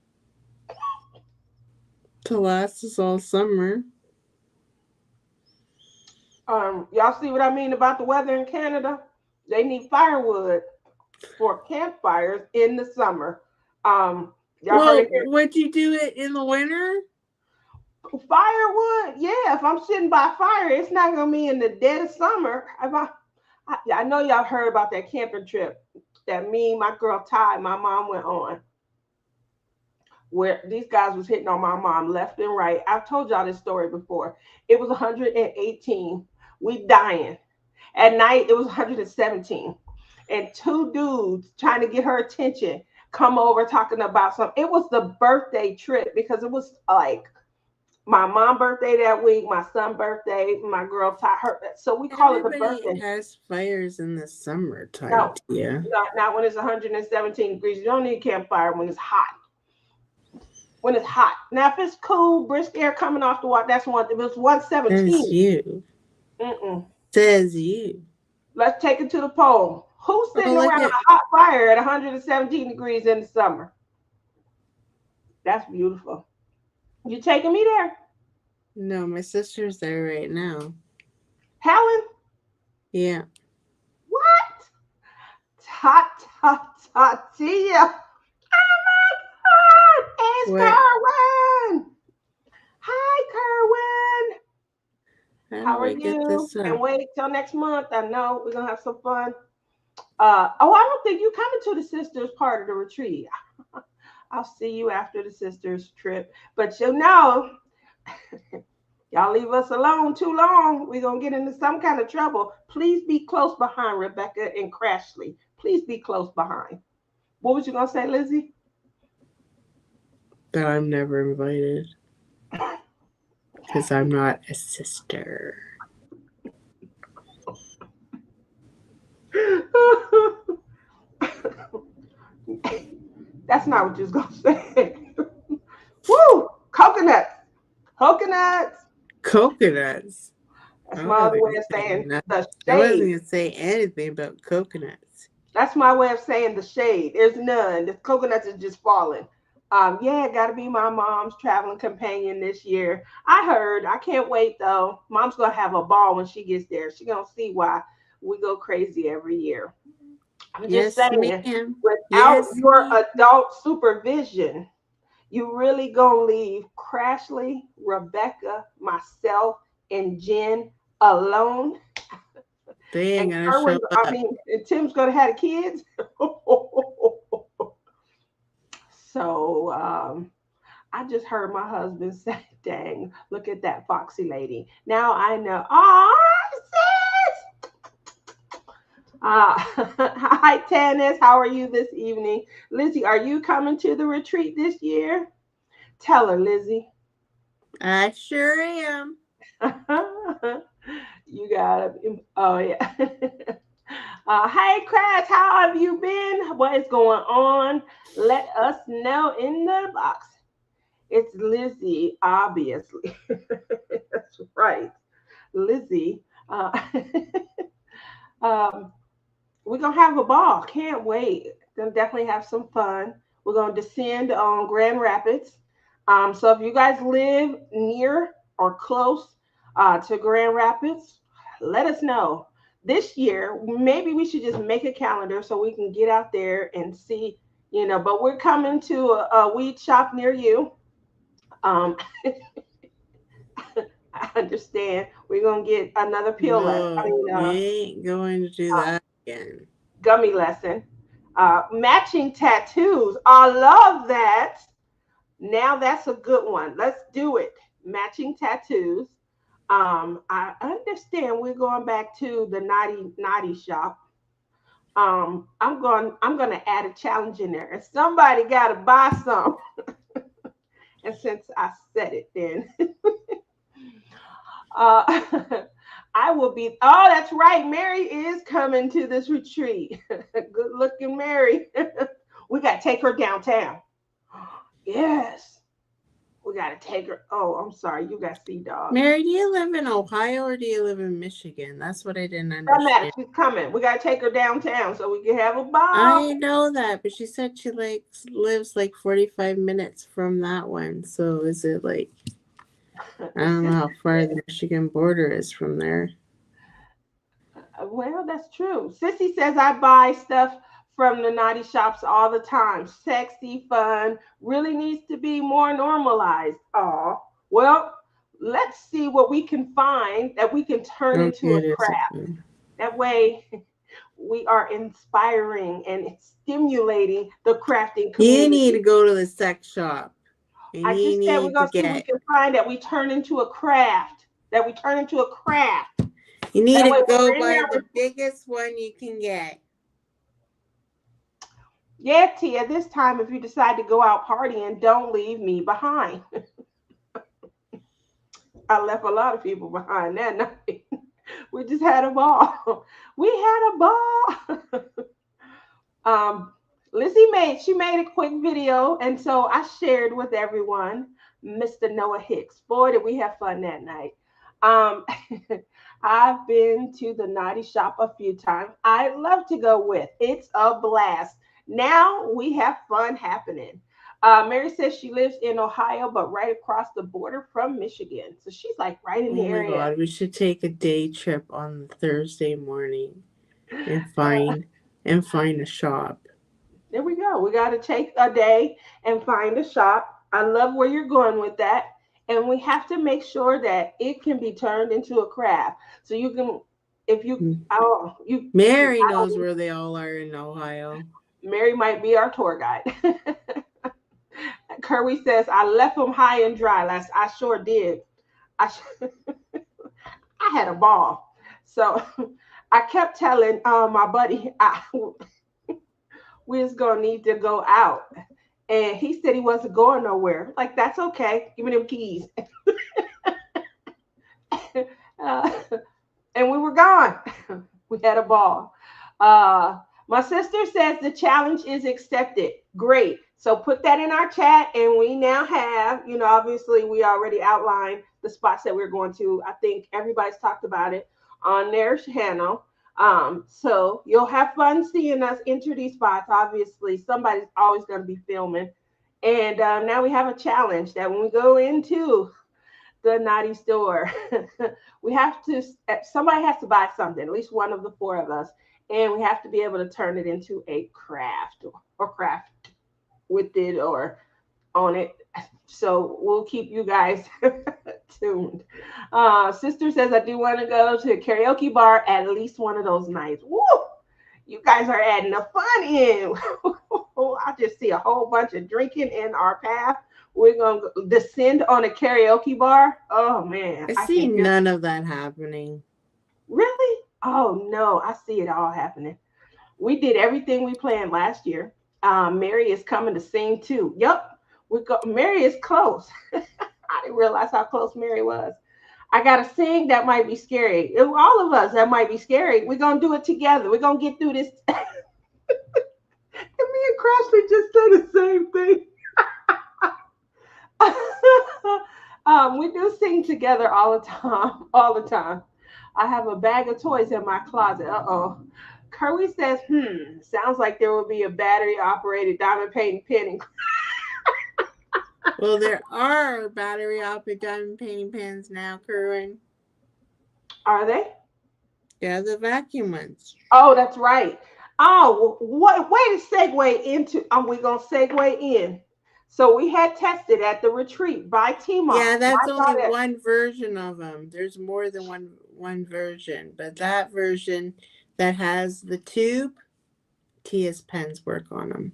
to last us all summer. Y'all see what I mean about the weather in Canada? They need firewood for campfires in the summer. Y'all heard Well, it here. would you do it in the winter? Firewood, yeah. If I'm sitting by fire, it's not gonna be in the dead of summer. I know y'all heard about that camping trip that me, my girl Ty, my mom went on, where these guys was hitting on my mom left and right. I've told y'all this story before. It was 118. We dying. At night, it was 117. And two dudes trying to get her attention come over talking about something. It was the birthday trip because it was like my mom birthday that week, my son birthday, my girl Ty her. So we call it the Everybody birthday. has fires in the summertime, No, yeah. not when it's 117 degrees. You don't need campfire when it's hot. When it's hot. Now, if it's cool, brisk air coming off the water, that's one. If it's Says 117, you. mm-mm. Says you. Let's take it to the pole. Who's Oh, sitting look around at. a hot fire at 117 degrees in the summer? That's beautiful. You taking me there? No, my sister's there right now. Helen, Yeah. what? Tia. It's What? Kerwin. Hi, Kerwin. How How do are I get you? this And up? wait till next month. I know we're gonna have some fun. I don't think you coming to the sisters part of the retreat. I'll see you after the sisters trip. But you know, y'all leave us alone too long, we're gonna get into some kind of trouble. Please be close behind Rebecca and Crashly. Please be close behind. What was you gonna say, Lizzie? That I'm never invited because I'm not a sister. That's not what you was gonna say. Woo! Coconuts. Coconuts. Coconuts. That's I my other wasn't way gonna of say saying nothing. the I wasn't shade. gonna say anything about coconuts. That's my way of saying the shade. There's none. The coconuts are just falling. Yeah, gotta be my mom's traveling companion this year. I heard. I can't wait though. Mom's gonna have a ball when she gets there. She's gonna see why we go crazy every year. I'm just Yes, saying, ma'am. without Yes, your ma'am. adult supervision, you really gonna leave Crashly, Rebecca, myself, and Jen alone? They ain't And gonna show Kerwin, I up. mean, and Tim's gonna have the kids. So I just heard my husband say, "Dang, look at that foxy lady." Now I know. Oh, sis. Hi, Tannis. How are you this evening, Lizzie? Are you coming to the retreat this year? Tell her, Lizzie. I sure am. You gotta. Oh yeah. Hey, Crash, how have you been? What is going on? Let us know in the box. It's Lizzie, obviously. That's right, Lizzie. Um, we're gonna have a ball. Can't wait. Gonna definitely have some fun. We're gonna descend on Grand Rapids. So if you guys live near or close to Grand Rapids, let us know. This year, maybe we should just make a calendar so we can get out there and see. But we're coming to a weed shop near you. Um, I understand. We're gonna get another pill lesson. I No, mean, we ain't going to do that again. gummy lesson. Matching tattoos. I love that. Now that's a good one. Let's do it. Matching tattoos. I understand we're going back to the naughty shop. I'm going to add a challenge in there. And somebody got to buy some. And since I said it, then uh, I will be. Oh, that's right. Mary is coming to this retreat. Good looking Mary. We got to take her downtown. Yes. We got to take her. Oh, I'm sorry. You got Sea Dog. Mary, do you live in Ohio or do you live in Michigan? That's what I didn't Doesn't matter. understand. She's coming. We got to take her downtown so we can have a ball. I know that, but she said she like lives like 45 minutes from that one. So is it like I The don't know sister how far the Michigan border is from there. Well, that's true. Sissy says I buy stuff from the naughty shops all the time. Sexy, fun, really needs to be more normalized. Oh, well, let's see what we can find that we can turn into Okay, a it is. craft. That way, we are inspiring and stimulating the crafting You need community. to go to the sex shop and I you just said we're need to gonna see what we get can find that we turn into a craft. That we turn into a craft. you need That to way, when go we're in buy there, the biggest one you can get. yeah, Tia, this time if you decide to go out partying, don't leave me behind. I left a lot of people behind that night. We just had a ball. We had a ball. um, Lizzie made a quick video, and so I shared with everyone. Mr. Noah Hicks. Boy, did we have fun that night. Um, I've been to the naughty shop a few times. I love to go with. It's a blast. Now we have fun happening. Mary says she lives in Ohio, but right across the border from Michigan. So she's like right in the Oh my area. god, we should take a day trip on Thursday morning and find a shop. There we go. We got to take a day and find a shop. I love where you're going with that. And we have to make sure that it can be turned into a craft. So you can, if you, oh, Mary knows where they all are in Ohio. Mary might be our tour guide. Curry says, I left them high and dry last. I sure did. I had a ball. So I kept telling my buddy, we was going to need to go out. And he said he wasn't going nowhere. Like, that's okay. Give me them keys. uh, and we were gone. We had a ball. My sister says the challenge is accepted. Great. So put that in our chat, and we now have, obviously we already outlined the spots that we're going to. I think everybody's talked about it on their channel. So you'll have fun seeing us enter these spots. Obviously, somebody's always going to be filming. And now we have a challenge that when we go into the naughty store, we have to, somebody has to buy something, at least one of the four of us, and we have to be able to turn it into a craft or craft with it or on it. So we'll keep you guys tuned. Sister says, I do want to go to a karaoke bar at least one of those nights. Woo! You guys are adding the fun in. I just see a whole bunch of drinking in our path. We're going to descend on a karaoke bar. Oh, man. I I see can none of that happening. Really? Oh, no. I see it all happening. We did everything we planned last year. Mary is coming to sing too. Yep. Mary is close. I didn't realize how close Mary was. I got to sing. That might be scary. All of us, that might be scary. We're going to do it together. We're going to get through this. And me and Crashly just said the same thing. We do sing together all the time. All the time. I have a bag of toys in my closet. Uh-oh. Curly says, sounds like there will be a battery operated diamond painting pen. Well, there are battery operated diamond painting pens now, Kerwin. Are they? Yeah, the vacuum ones. Oh, that's right. Oh, what way to segue into, we're going to segue in. So we had tested at the retreat by Tmall. Yeah, that's only one version of them. There's more than one version, but that version that has the tube, Tia's pens work on them.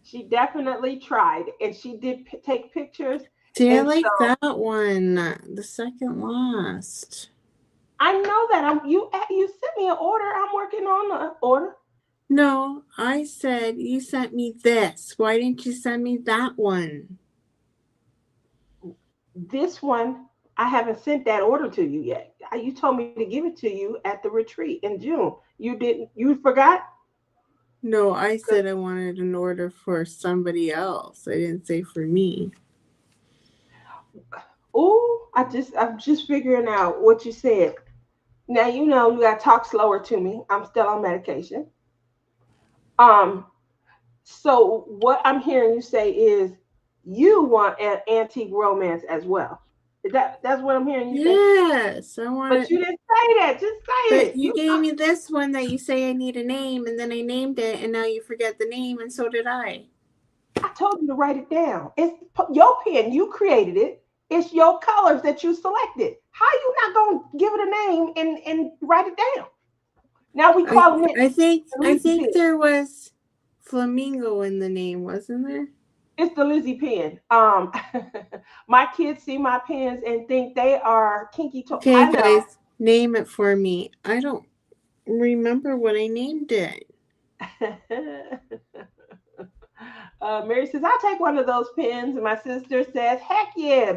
She definitely tried, and she did take pictures. See, I like that one, the second last. I know that. You sent me an order. I'm working on the order. No, I said you sent me this. Why didn't you send me that one? This one, I haven't sent that order to you yet. You told me to give it to you at the retreat in June. You didn't. You forgot? No, I said I wanted an order for somebody else. I didn't say for me. Oh, I'm just figuring out what you said. Now you gotta talk slower to me. I'm still on medication. So what I'm hearing you say is you want an antique romance as well. That's what I'm hearing you say? Yes, I want it. But you didn't say that. Just say it. But you gave me this one that you say I need a name, and then I named it, and now you forget the name, and so did I. I told you to write it down. It's your pen. You created it. It's your colors that you selected. How you not gonna give it a name and write it down? Now we calling it. I think there was flamingo in the name, wasn't there? It's the Lizzie pen. My kids see my pens and think they are kinky toys. Okay, guys, name it for me. I don't remember what I named it. Mary says, I'll take one of those pens. And my sister says, heck yeah.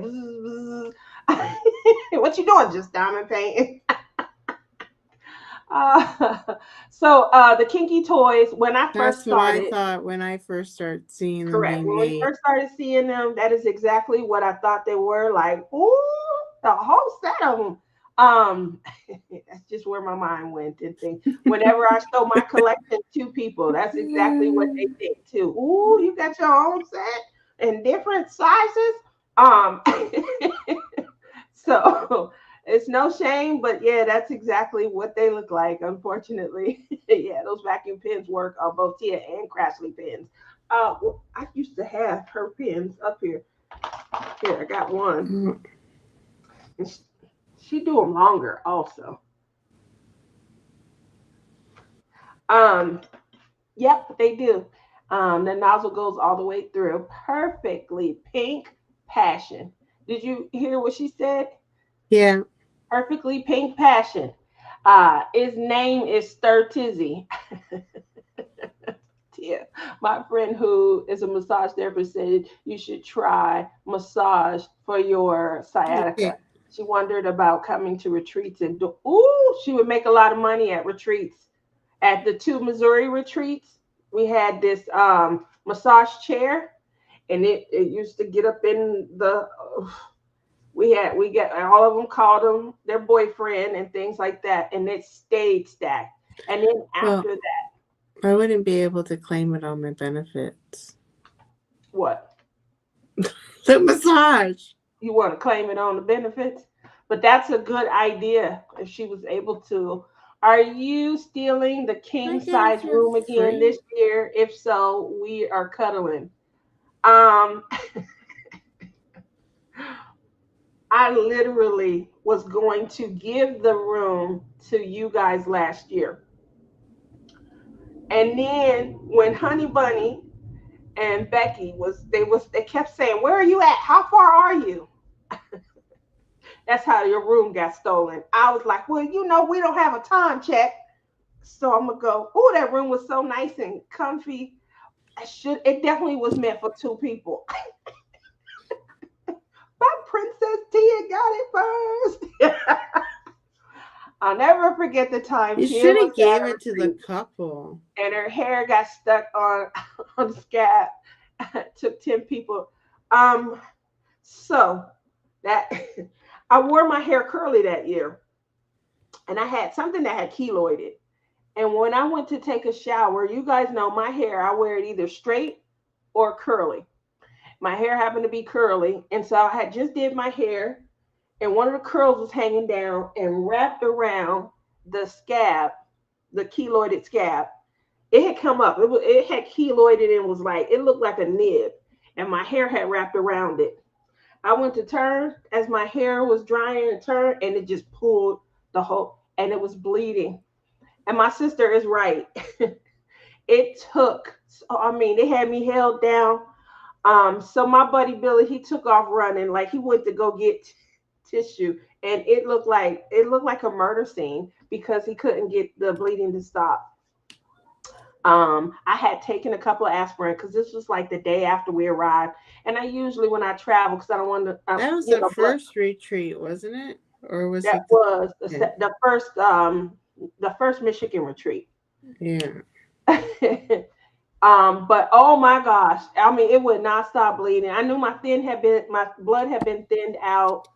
What you doing? Just diamond painting. So the kinky toys, when I first started. That's what I thought when I first started seeing them. Correct. When we first started seeing them, that is exactly what I thought they were. Like, ooh, the whole set of them. That's just where my mind went and think. Whenever I show my collection to people, that's exactly what they think too. Ooh, you got your own set? in different sizes. Um, so it's no shame, but yeah, that's exactly what they look like. Unfortunately, yeah, those vacuum pens work on both Tia and Crashly pens. Well, I used to have her pens up here. Here, I got one. Mm. And she do them longer also. Um, yep, they do. The nozzle goes all the way through. Perfectly pink passion. Did you hear what she said? Yeah. Perfectly pink passion. His name is Stir Tizzy. Yeah, my friend who is a massage therapist said you should try massage for your sciatica. Okay. She wondered about coming to retreats and do. Ooh, she would make a lot of money at retreats. At the two Missouri retreats, we had this massage chair, and it used to get up in the. We get all of them called them their boyfriend and things like that, and it stayed stacked. And then Well, after that, I wouldn't be able to claim it on my benefits. what? The massage. You want to claim it on the benefits? But that's a good idea if she was able to. Are you stealing the I king get it size for room again free. this year? If so, we are cuddling. Um, I literally was going to give the room to you guys last year. And then when Honey Bunny and Becky they kept saying, "Where are you at? How far are you?" That's how your room got stolen. I was like, "Well, we don't have a time check." So I'm gonna go. Oh, that room was so nice and comfy. It definitely was meant for two people. My Princess Tia got it first. I'll never forget the time You Tia should was have gave at a it to the retreat couple. and her hair got stuck on on the scab. Took 10 people. Um, so that I wore my hair curly that year, and I had something that had keloided. And when I went to take a shower, you guys know my hair, I wear it either straight or curly. My hair happened to be curly, and so I had just did my hair, and one of the curls was hanging down and wrapped around the scab, the keloided scab. It had come up. It had keloided and was like it looked like a nib, and my hair had wrapped around it. I went to turn as my hair was drying and turned, and it just pulled the whole, and it was bleeding. And my sister is right. It took. I mean, they had me held down. So my buddy Billy, he took off running like he went to go get tissue, and it looked like a murder scene because he couldn't get the bleeding to stop. I had taken a couple of aspirin because this was like the day after we arrived, and I usually when I travel because I don't want to, That was the first retreat, wasn't it? Or was that it the was second? the first Michigan retreat. Yeah. But oh my gosh, I mean, it would not stop bleeding. I knew my blood had been thinned out,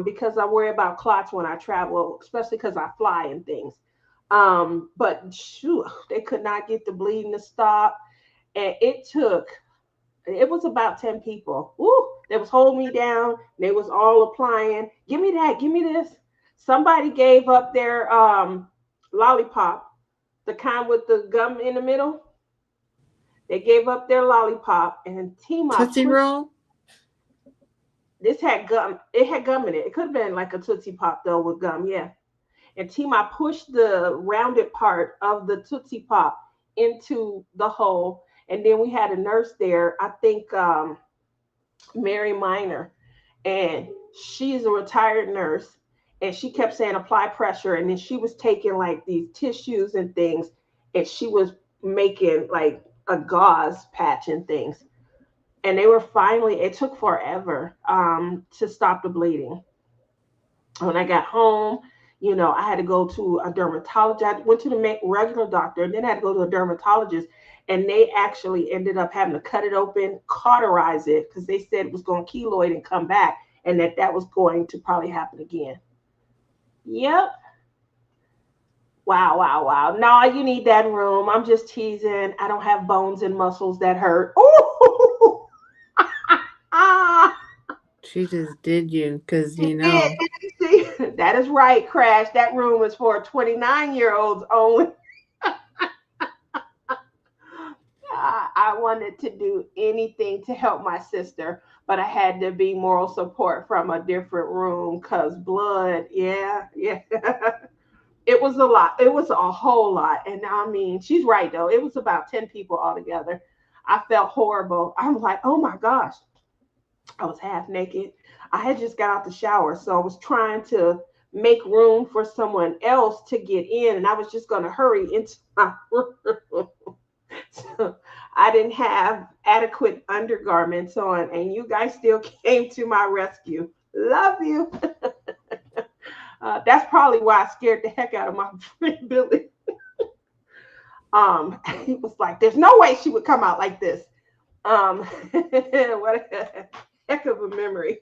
because I worry about clots when I travel, especially because I fly and things. But shoot, they could not get the bleeding to stop, and it was about 10 people. Woo, they was holding me down. They was all applying. Give me that. Give me this. Somebody gave up their lollipop, the kind with the gum in the middle. They gave up their lollipop, and Tima Tootsie pushed. Roll? This had gum. It had gum in it. It could have been like a Tootsie Pop though with gum, yeah. And Tima pushed the rounded part of the Tootsie Pop into the hole. And then we had a nurse there. I think Mary Minor, and she's a retired nurse, and she kept saying apply pressure, and then she was taking like these tissues and things, and she was making like a gauze patch and things, and they were finally, it took forever to stop the bleeding. When I got home, I had to go to a dermatologist. I went to the regular doctor, and then I had to go to a dermatologist, and they actually ended up having to cut it open, cauterize it, because they said it was going to keloid and come back, and that was going to probably happen again. Yep. Wow, wow, wow. No, you need that room. I'm just teasing. I don't have bones and muscles that hurt. Ooh, She just did you because She did. See, that is right, Crash. That room is for 29-year-olds only. I wanted to do anything to help my sister, but I had to be moral support from a different room because blood, yeah, yeah. It was a lot. It was a whole lot. And I mean, she's right though. It was about 10 people altogether. I felt horrible. I was like, oh my gosh. I was half naked. I had just got out the shower. So I was trying to make room for someone else to get in. And I was just going to hurry into my room. So I didn't have adequate undergarments on. And you guys still came to my rescue. Love you. That's probably why I scared the heck out of my friend Billy. He was like, "There's no way she would come out like this." What a heck of a memory.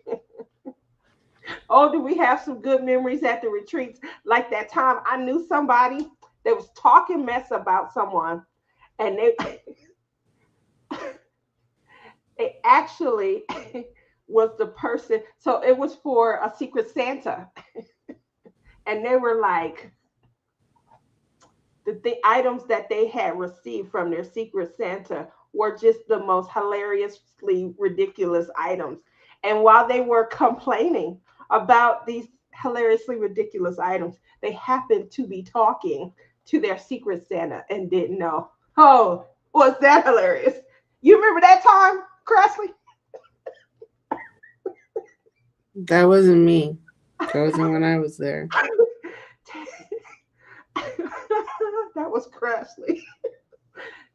Oh, do we have some good memories at the retreats? Like that time I knew somebody that was talking mess about someone, and they actually was the person. So it was for a Secret Santa, and they were like, the items that they had received from their Secret Santa were just the most hilariously ridiculous items. And while they were complaining about these hilariously ridiculous items, they happened to be talking to their Secret Santa and didn't know. Oh, was that hilarious? You remember that time, Cressley? That wasn't me. That wasn't when I was there. That was Cressley.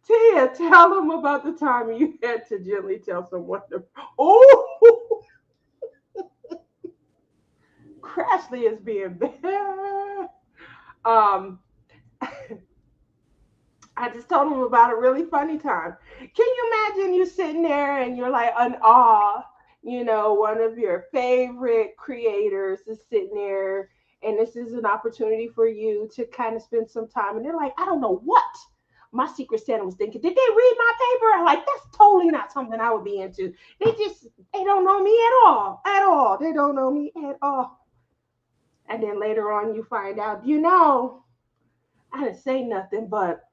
Tia, tell them about the time you had to gently tell someone to. Oh, Crashly is being bad. Um, I just told him about a really funny time. Can you imagine you sitting there and you're like in awe? One of your favorite creators is sitting there, and this is an opportunity for you to kind of spend some time. And they're like, I don't know what my Secret Santa was thinking. Did they read my paper? I'm like, that's totally not something I would be into. They don't know me at all, at all. They don't know me at all. And then later on, you find out, I didn't say nothing, but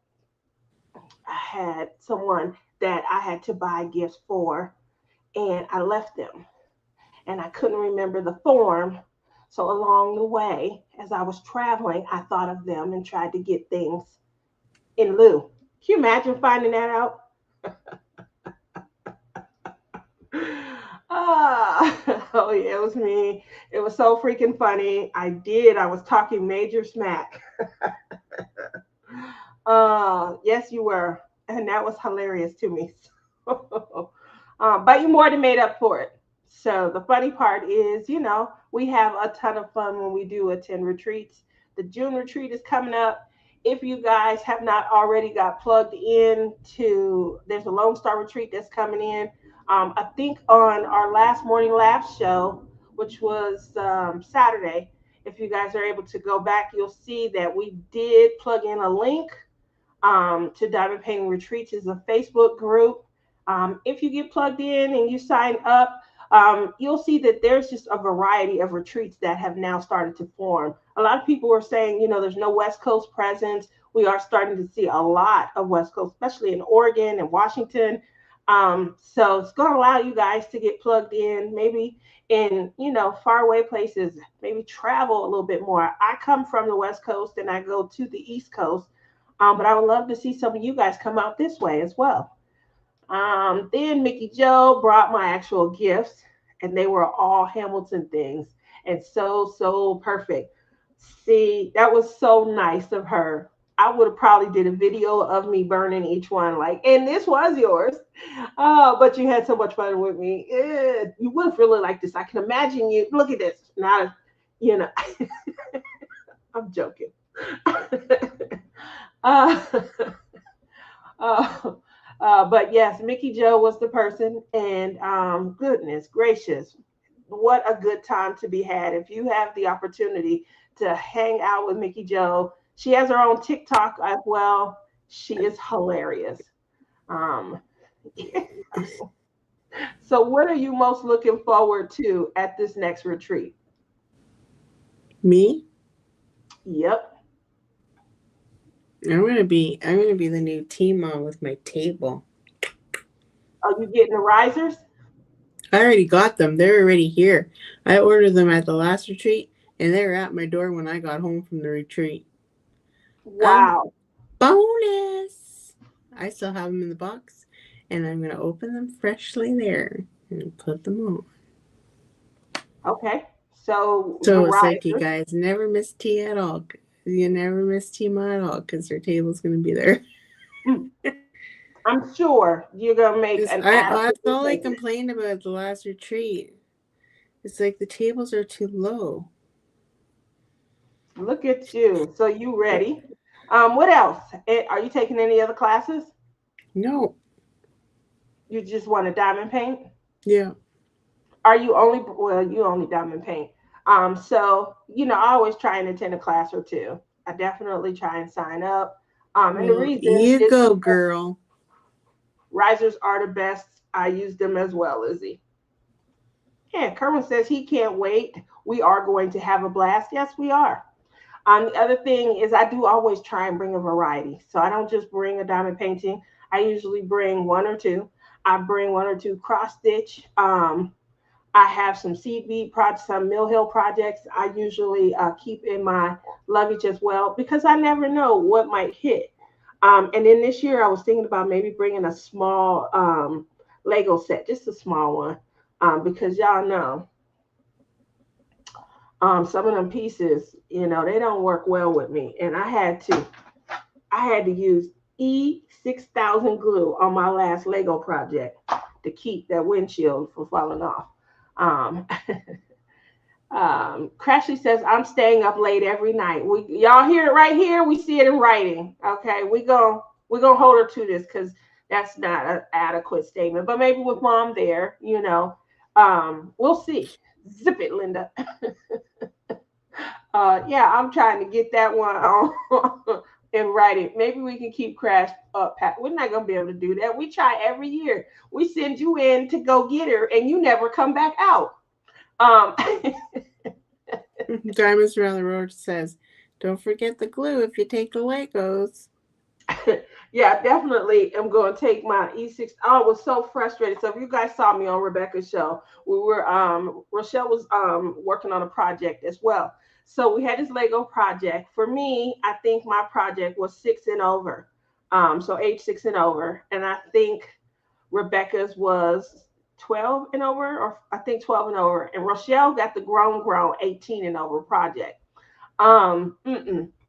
I had someone that I had to buy gifts for, and I left them, and I couldn't remember the form. So along the way, as I was traveling, I thought of them and tried to get things in lieu. Can you imagine finding that out? Oh yeah, it was me. It was so freaking funny. I was talking major smack. Yes, you were, and that was hilarious to me. But you more than made up for it. So the funny part is, we have a ton of fun when we do attend retreats. The June retreat is coming up. If you guys have not already got plugged in to, there's a Lone Star retreat that's coming in. I think on our last morning laugh show, which was Saturday, if you guys are able to go back, you'll see that we did plug in a link to Diamond Painting Retreats is a Facebook group. If you get plugged in and you sign up, you'll see that there's just a variety of retreats that have now started to form. A lot of people are saying, there's no West Coast presence. We are starting to see a lot of West Coast, especially in Oregon and Washington. So it's going to allow you guys to get plugged in, maybe in, faraway places, maybe travel a little bit more. I come from the West Coast and I go to the East Coast. But I would love to see some of you guys come out this way as well. Then Mickey Joe brought my actual gifts, and they were all Hamilton things, and so perfect. See, that was so nice of her. I would have probably did a video of me burning each one, like, and this was yours. But you had so much fun with me. You would have really liked this. I can imagine you. Look at this. Now, you know, I'm joking. uh, uh, but yes, Mickey Joe was the person, and goodness gracious, what a good time to be had. If you have the opportunity to hang out with Mickey Joe, she has her own TikTok as well. She is hilarious. Um, So, what are you most looking forward to at this next retreat? Me? Yep. I'm gonna be the new team mom with my table. Are you getting the risers? I already got them. They're already here. I ordered them at the last retreat, and they were at my door when I got home from the retreat. Um, Wow. bonus. I still have them in the box, and I'm gonna open them freshly there and put them on. Okay. So the So it's like you risers. guys never miss tea at all. You never miss tea at all because their table's gonna be there. Mm, I'm sure you're gonna make Just an that's adequate all I replacement. complained about at the last retreat. It's like the tables are too low. Look at you. So you ready? What else? Are you taking any other classes? No. You just want to diamond paint? Yeah. Are you only well, you only diamond paint. So I always try and attend a class or two. I definitely try and sign up. And the Well, reason you is go, because girl. risers are the best. I use them as well, Lizzie. Yeah, Kerwin says he can't wait. We are going to have a blast. Yes, we are. The other thing is I do always try and bring a variety. So I don't just bring a diamond painting. I usually bring one or two. I bring one or two cross stitch. I have some seed bead projects, some mill hill projects. I usually keep in my luggage as well because I never know what might hit. And then this year I was thinking about maybe bringing a small Lego set, just a small one, because y'all know some of them pieces, they don't work well with me, and I had to use E6000 glue on my last Lego project to keep that windshield from falling off. Um, Crashly says, I'm staying up late every night. Y'all hear it right here. We see it in writing. Okay, we're gonna hold her to this because that's not an adequate statement. But maybe with mom there, we'll see. Zip it, Linda. Yeah, I'm trying to get that one on in writing. Maybe we can keep Crash up. Pat. We're not gonna be able to do that. We try every year. We send you in to go get her, and you never come back out. Um, Diamonds around the road says, "Don't forget the glue if you take the Legos." yeah, definitely. I'm going to take my E6. Oh, I was so frustrated. So if you guys saw me on Rebecca's show, we were Rochelle was working on a project as well. So we had this Lego project. For me, I think my project was 6 and over. So age 6 and over. And I think Rebecca's was 12 and over, or I think 12 and over. And Rochelle got the grown 18 and over project.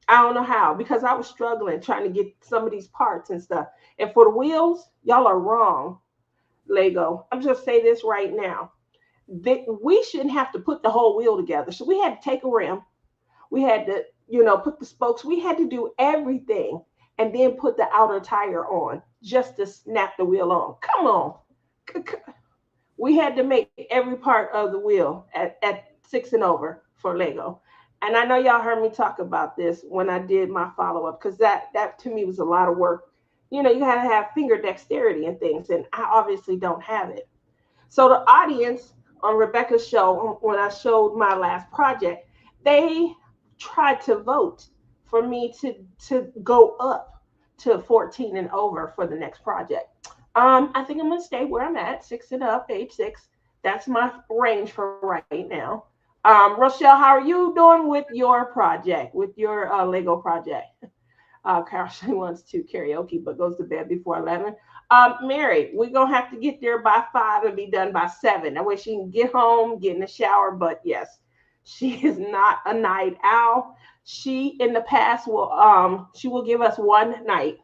I don't know how because I was struggling trying to get some of these parts and stuff. And for the wheels, y'all are wrong, Lego. I'm just say this right now. We shouldn't have to put the whole wheel together. So we had to take a rim. We had to, put the spokes. We had to do everything and then put the outer tire on just to snap the wheel on. Come on. We had to make every part of the wheel at 6 and over for Lego. And I know y'all heard me talk about this when I did my follow up because that to me was a lot of work. You gotta have finger dexterity and things, and I obviously don't have it. So the audience on Rebecca's show, when I showed my last project, they tried to vote for me to go up to 14 and over for the next project. I think I'm gonna stay where I'm at, 6 and up, age 6. That's my range for right now. Rochelle, how are you doing with your project, with your Lego project? Carol, she wants to karaoke, but goes to bed before 11. Mary, we're gonna have to get there by 5 and be done by 7. That way she can get home, get in the shower. But yes, she is not a night owl. She in the past will give us one night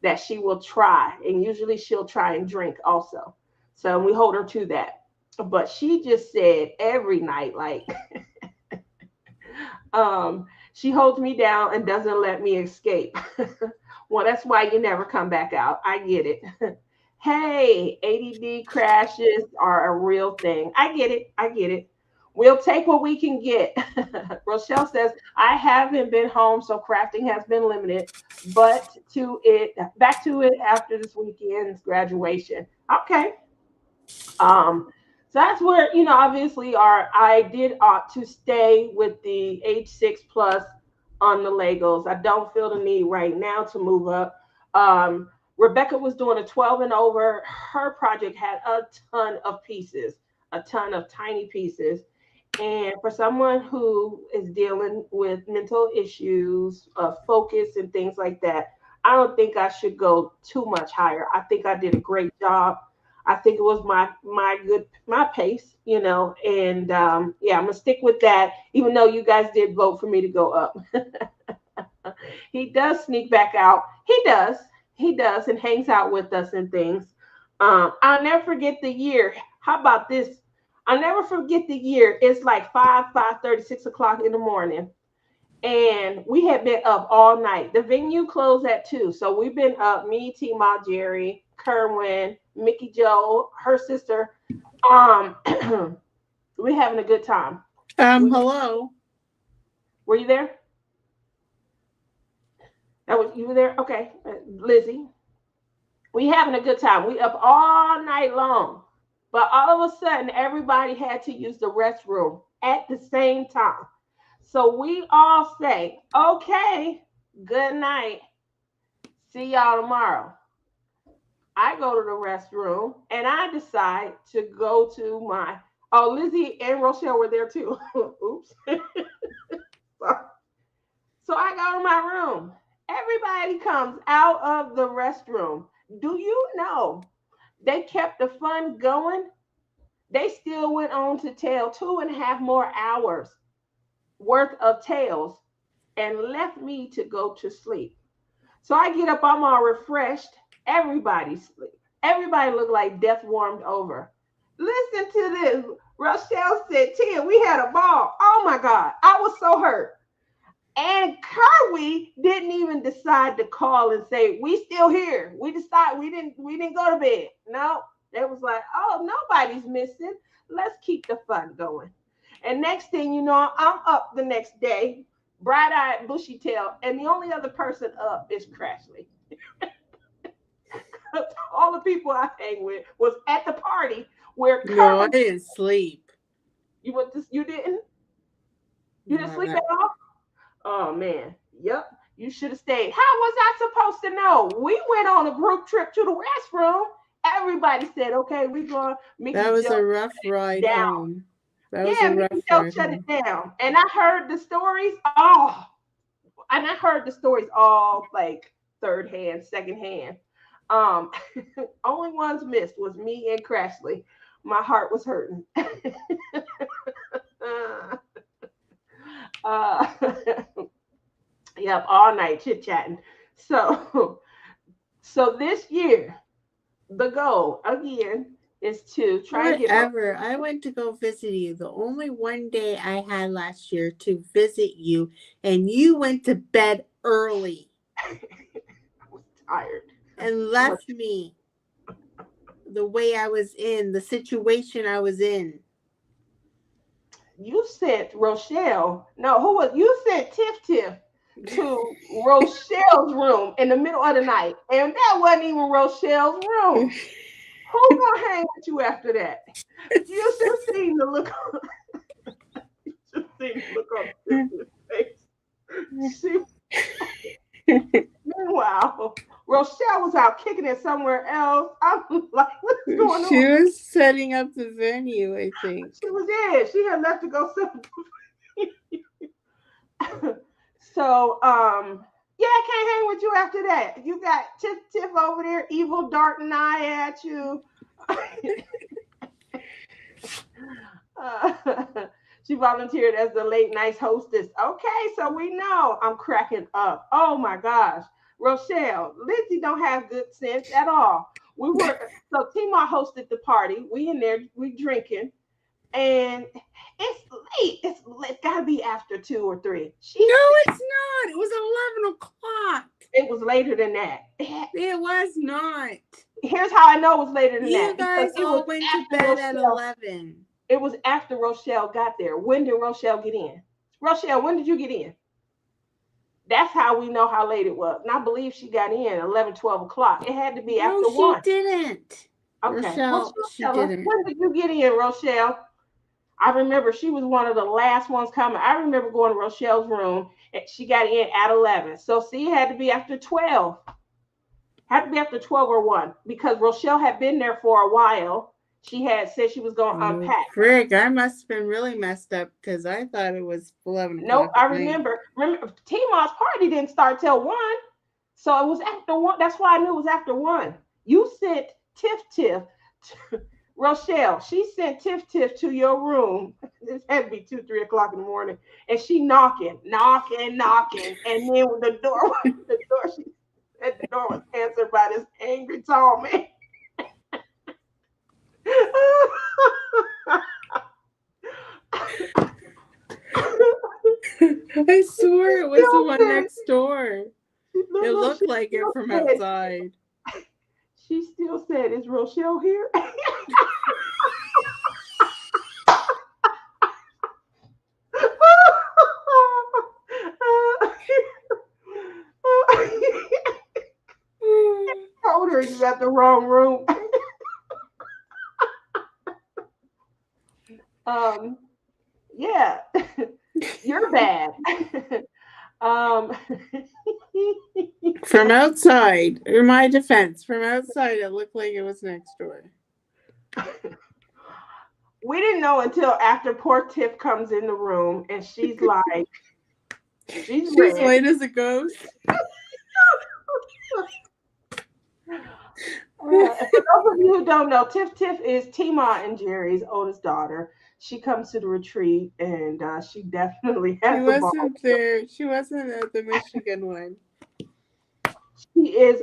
that she will try, and usually she'll try and drink also. So we hold her to that. But she just said every night, like she holds me down and doesn't let me escape. Well, that's why you never come back out. I get it. Hey, ADD crashes are a real thing. I get it. I get it. We'll take what we can get. Rochelle says, I haven't been home, so crafting has been limited, but back to it after this weekend's graduation. Okay. Um, so that's where, obviously I did opt to stay with the H6 plus on the Legos. I don't feel the need right now to move up. Um, Rebecca was doing a 12 and over. Her project had a ton of pieces, a ton of tiny pieces. And for someone who is dealing with mental issues, focus, and things like that, I don't think I should go too much higher. I think I did a great job. I think it was my pace, and yeah, I'm gonna stick with that. Even though you guys did vote for me to go up, he does sneak back out. He does, and hangs out with us and things. I'll never forget the year. How about this? I'll never forget the year. It's like 5:30, 6 o'clock in the morning, and we had been up all night. The venue closed at 2, so we've been up. Me, T. Ma, Jerry, Kerwin, Mickey Joe, her sister. Um, we're having a good time. We Hello. Were you there? That was you were there. Okay, Lizzie. We having a good time. We up all night long. But all of a sudden, everybody had to use the restroom at the same time. So we all say, okay, good night. See y'all tomorrow. I go to the restroom and I decide to go to my. Oh, Lizzie and Rochelle were there too. Oops. So I go to my room. Everybody comes out of the restroom. Do you know they kept the fun going? They still went on to tell 2.5 more hours worth of tales and left me to go to sleep. So I get up, I'm all refreshed. Everybody sleep. Everybody looked like death warmed over. Listen to this. Rochelle said, Tia, we had a ball. Oh my God. I was so hurt. And Kerwin didn't even decide to call and say, we still here. We decided we didn't go to bed. No. It was like, oh, nobody's missing. Let's keep the fun going. And next thing you know, I'm up the next day, bright-eyed, bushy-tailed, and the only other person up is Crashly. All the people I hang with was at the party where No, I Kerwin. didn't sleep. You didn't? You didn't No, sleep at all? Oh man. Yep. You should have stayed. How was I supposed to know? We went on a group trip to the restroom. Everybody said, okay, we're going. that Mickey was Joe a rough ride down. home. That was Yeah, a rough Mickey Joe ride shut it home. down. And I heard the stories. Oh, and I heard the stories all like third hand, second hand. Um, only ones missed was me and Crashly. My heart was hurting. uh, yep, all night chit chatting. So, so this year, the goal again is to try and get my. Whatever. I went to go visit you. The only one day I had last year to visit you, and you went to bed early I was tired. and Too much. left me the way I was in, the situation I was in. You sent Rochelle. No, who was you sent Tiff to Rochelle's room in the middle of the night, and that wasn't even Rochelle's room. Who gonna hang with you after that? You should have seen the look. You should have seen the look on Tiff's face. She Meanwhile, Rochelle was out kicking it somewhere else. I'm like, what's going She on? was setting up the venue, I think. She was in. She had left to go so yeah, I can't hang with you after that. You got Tiff over there, evil darting eye at you. Uh, she volunteered as the late night hostess. Okay, so we know I'm cracking up. Oh my gosh. Rochelle, Lindsay don't have good sense at all. We were so Tima hosted the party. We in there, we drinking, and it's late. It's gotta be after 2 or 3. No, it's not. It was 11 o'clock. It was later than that. It was not. Here's how I know it was later than You that because guys all went to bed at 11. It was after Rochelle got there. When did Rochelle get in? Rochelle, when did you get in? That's how we know how late it was. And I believe she got in 11, 12 o'clock. It had to be No, after she 1. didn't. Okay. Rochelle, Rochelle, she tell us, didn't. when did you get in, Rochelle? I remember she was one of the last ones coming. I remember going to Rochelle's room and she got in at 11. So see, it had to be after 12. Had to be after 12 or 1 because Rochelle had been there for a while. She had said she was going to Oh, unpack. frig, I must have been really messed up because I thought it was 11 Nope, o'clock I at night. remember. Remember, T-Maw's party didn't start till 1. So it was after 1. That's why I knew it was after 1. You sent Tiff Tiff. Rochelle, she sent Tiff Tiff to your room. This had to be 2, 3 o'clock in the morning. And she knocking, knocking, knocking. And then when the door, the door, she said the door was answered by this angry tall man. I swore it was the Still one said, next door. look, It look, looked like it from said, outside. she still said, is Rochelle here? Told her you got the wrong room. Um, yeah, you're bad. um, From outside, in my defense, from outside, it looked like it was next door. we didn't know until after poor Tiff comes in the room and she's like, she's She's red. white as a ghost. For those of you who don't know, Tiff Tiff is Tima and Jerry's oldest daughter. She comes to the retreat and she definitely She has a ball. wasn't there. She wasn't at the Michigan one. She is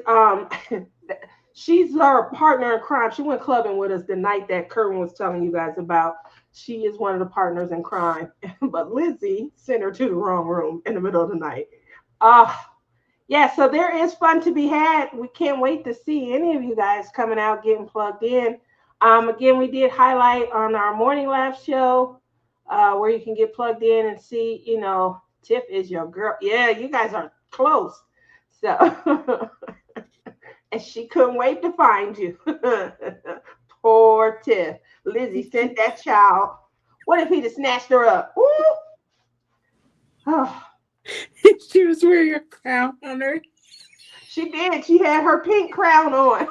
she's our partner in crime. She went clubbing with us the night that Kerwin was telling you guys about. She is one of the partners in crime. But Lizzie sent her to the wrong room in the middle of the night. Uh yeah, so there is fun to be had. We can't wait to see any of you guys coming out getting plugged in. Again, we did highlight on our morning live show where you can get plugged in and see, Tiff is your girl. Yeah, you guys are close. So and she couldn't wait to find you. Poor Tiff. Lizzie sent that child. What if he'd have snatched her up? Ooh. Oh, She was wearing a crown on her. she did. She had her pink crown on. He's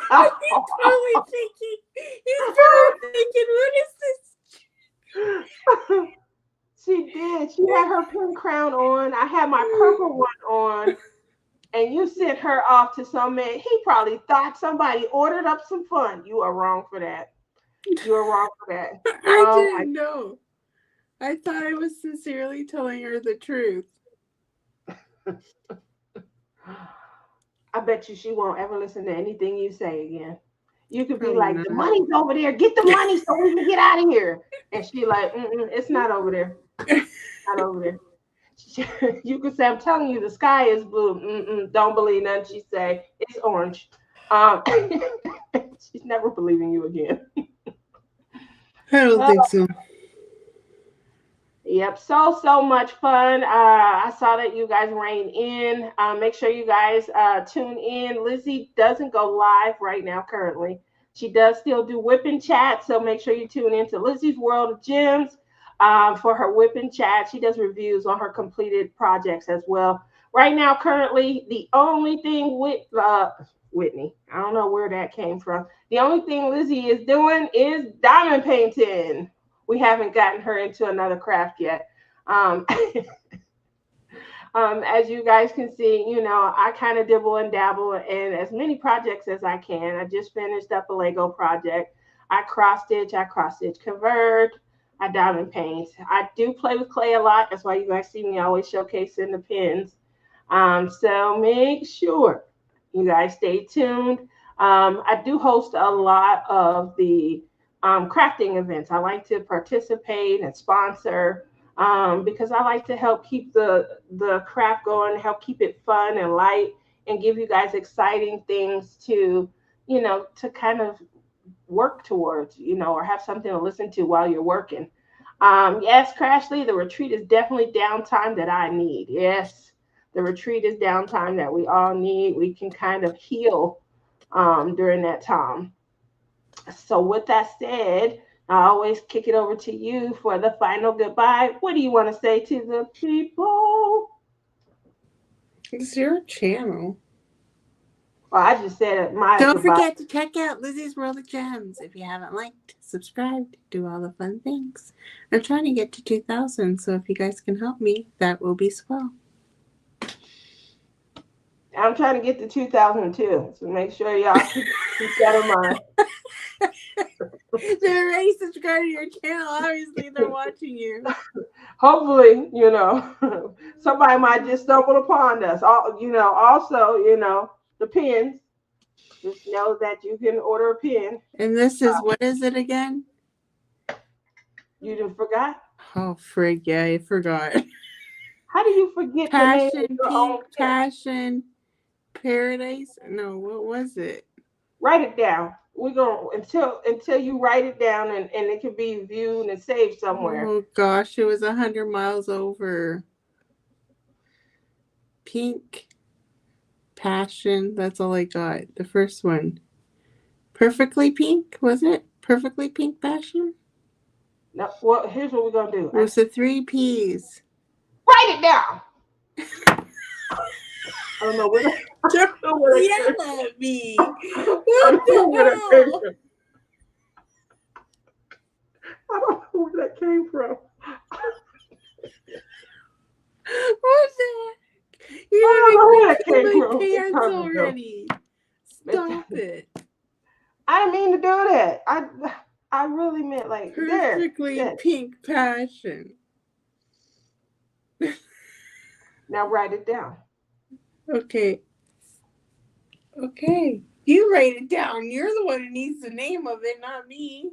probably thinking, what is She did. She had her pink crown on. I had my purple one on. And you sent her off to some man. He probably thought somebody ordered up some fun. You are wrong for that. You are wrong for that. this? I Oh my. didn't know. I thought I was sincerely telling her the truth. I bet you she won't ever listen to anything you say again. You could be Probably like, the not. money's over there. Get the money so we can get out of here. And she like, it's not over there. Not over there. You could say, I'm telling you, the sky is blue. Don't believe nothing she say. It's orange. Um, she's never believing you again. I don't Uh, think so. Yep, so much fun. I saw that you guys rein in. Make sure you guys tune in. Lizzie doesn't go live right now currently. She does still do whipping chat, so make sure you tune in to Lizzie's World of Gems for her whipping chat. She does reviews on her completed projects as well. Right now, currently, the only thing with Whitney, I don't know where that came from. The only thing Lizzie is doing is diamond painting. We haven't gotten her into another craft yet. Um, as you guys can see, I kind of dibble and dabble in as many projects as I can. I just finished up a Lego project. I cross stitch convert, I diamond paint. I do play with clay a lot. That's why you guys see me always showcasing the pins. So make sure you guys stay tuned. I do host a lot of the crafting events. I like to participate and sponsor because I like to help keep the craft going, help keep it fun and light, and give you guys exciting things to kind of work towards, or have something to listen to while you're working. Yes, Crashly, the retreat is definitely downtime that I need. Yes, the retreat is downtime that we all need. We can kind of heal during that time. So with that said, I always kick it over to you for the final goodbye. What do you want to say to the people? It's your channel. Well, I just said my Don't goodbye. forget to check out Lizzie's World of Gems. If you haven't liked, subscribed, do all the fun things. I'm trying to get to 2,000, so if you guys can help me, that will be swell. I'm trying to get to 2002, so make sure y'all keep that in mind. They're already subscribed to your channel. Obviously, they're watching you. Hopefully, somebody might just stumble upon us. Also, the pins. Just know that you can order a pin. And this is, what is it again? You just forgot? Oh, frig, yeah, I forgot. How do you forget the name of Passion, your Pink own pin? Passion, Paradise? No, what was it? Write it down. We're gonna until you write it down and it can be viewed and saved somewhere. Oh, gosh, it was 100 miles over. Pink Passion, that's all I got. The first one. Perfectly Pink, was it? Perfectly Pink Passion? Now, well, here's what we're gonna do. It was the 3 Ps. Write it down. I don't know where that, I Don't don't know where that came yell at me. I What don't know the where that came hell? from. I don't know where that came from. What the heck? You're I gonna don't know make where me that pee came my from. It's pants time to go. already. It's Stop time. it. I didn't mean to do that. I really meant like there. Perfectly That. Pink Passion. Now write it down. Okay. Okay. You write it down. You're the one who needs the name of it, not me.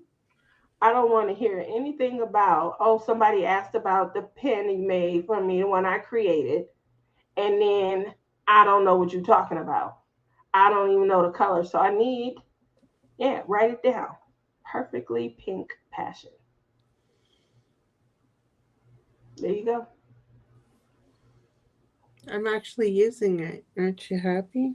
I don't want to hear anything about, oh, somebody asked about the pen you made for me, the one I created, and then I don't know what you're talking about. I don't even know the color. So I need, yeah, write it down. Perfectly pink passion. There you go. I'm actually using it. Aren't you happy?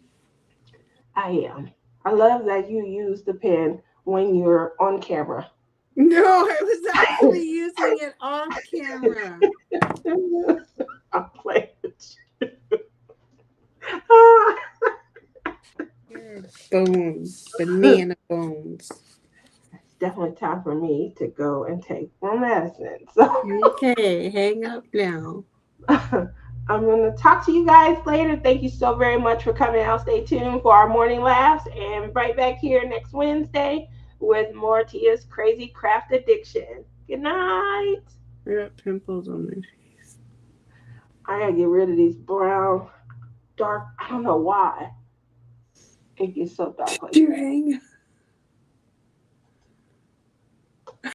I am. I love that you use the pen when you're on camera. No, I was actually using it off camera. I'm playing with you. You're bones. Banana bones. It's definitely time for me to go and take my medicine. So Okay, hang up now. I'm going to talk to you guys later. Thank you so very much for coming out. Stay tuned for our morning laughs and right back here next Wednesday with more Tia's crazy craft addiction. Good night. I got pimples on my face. I gotta get rid of these brown, dark. I don't know why it gets so dark Did like you that. hang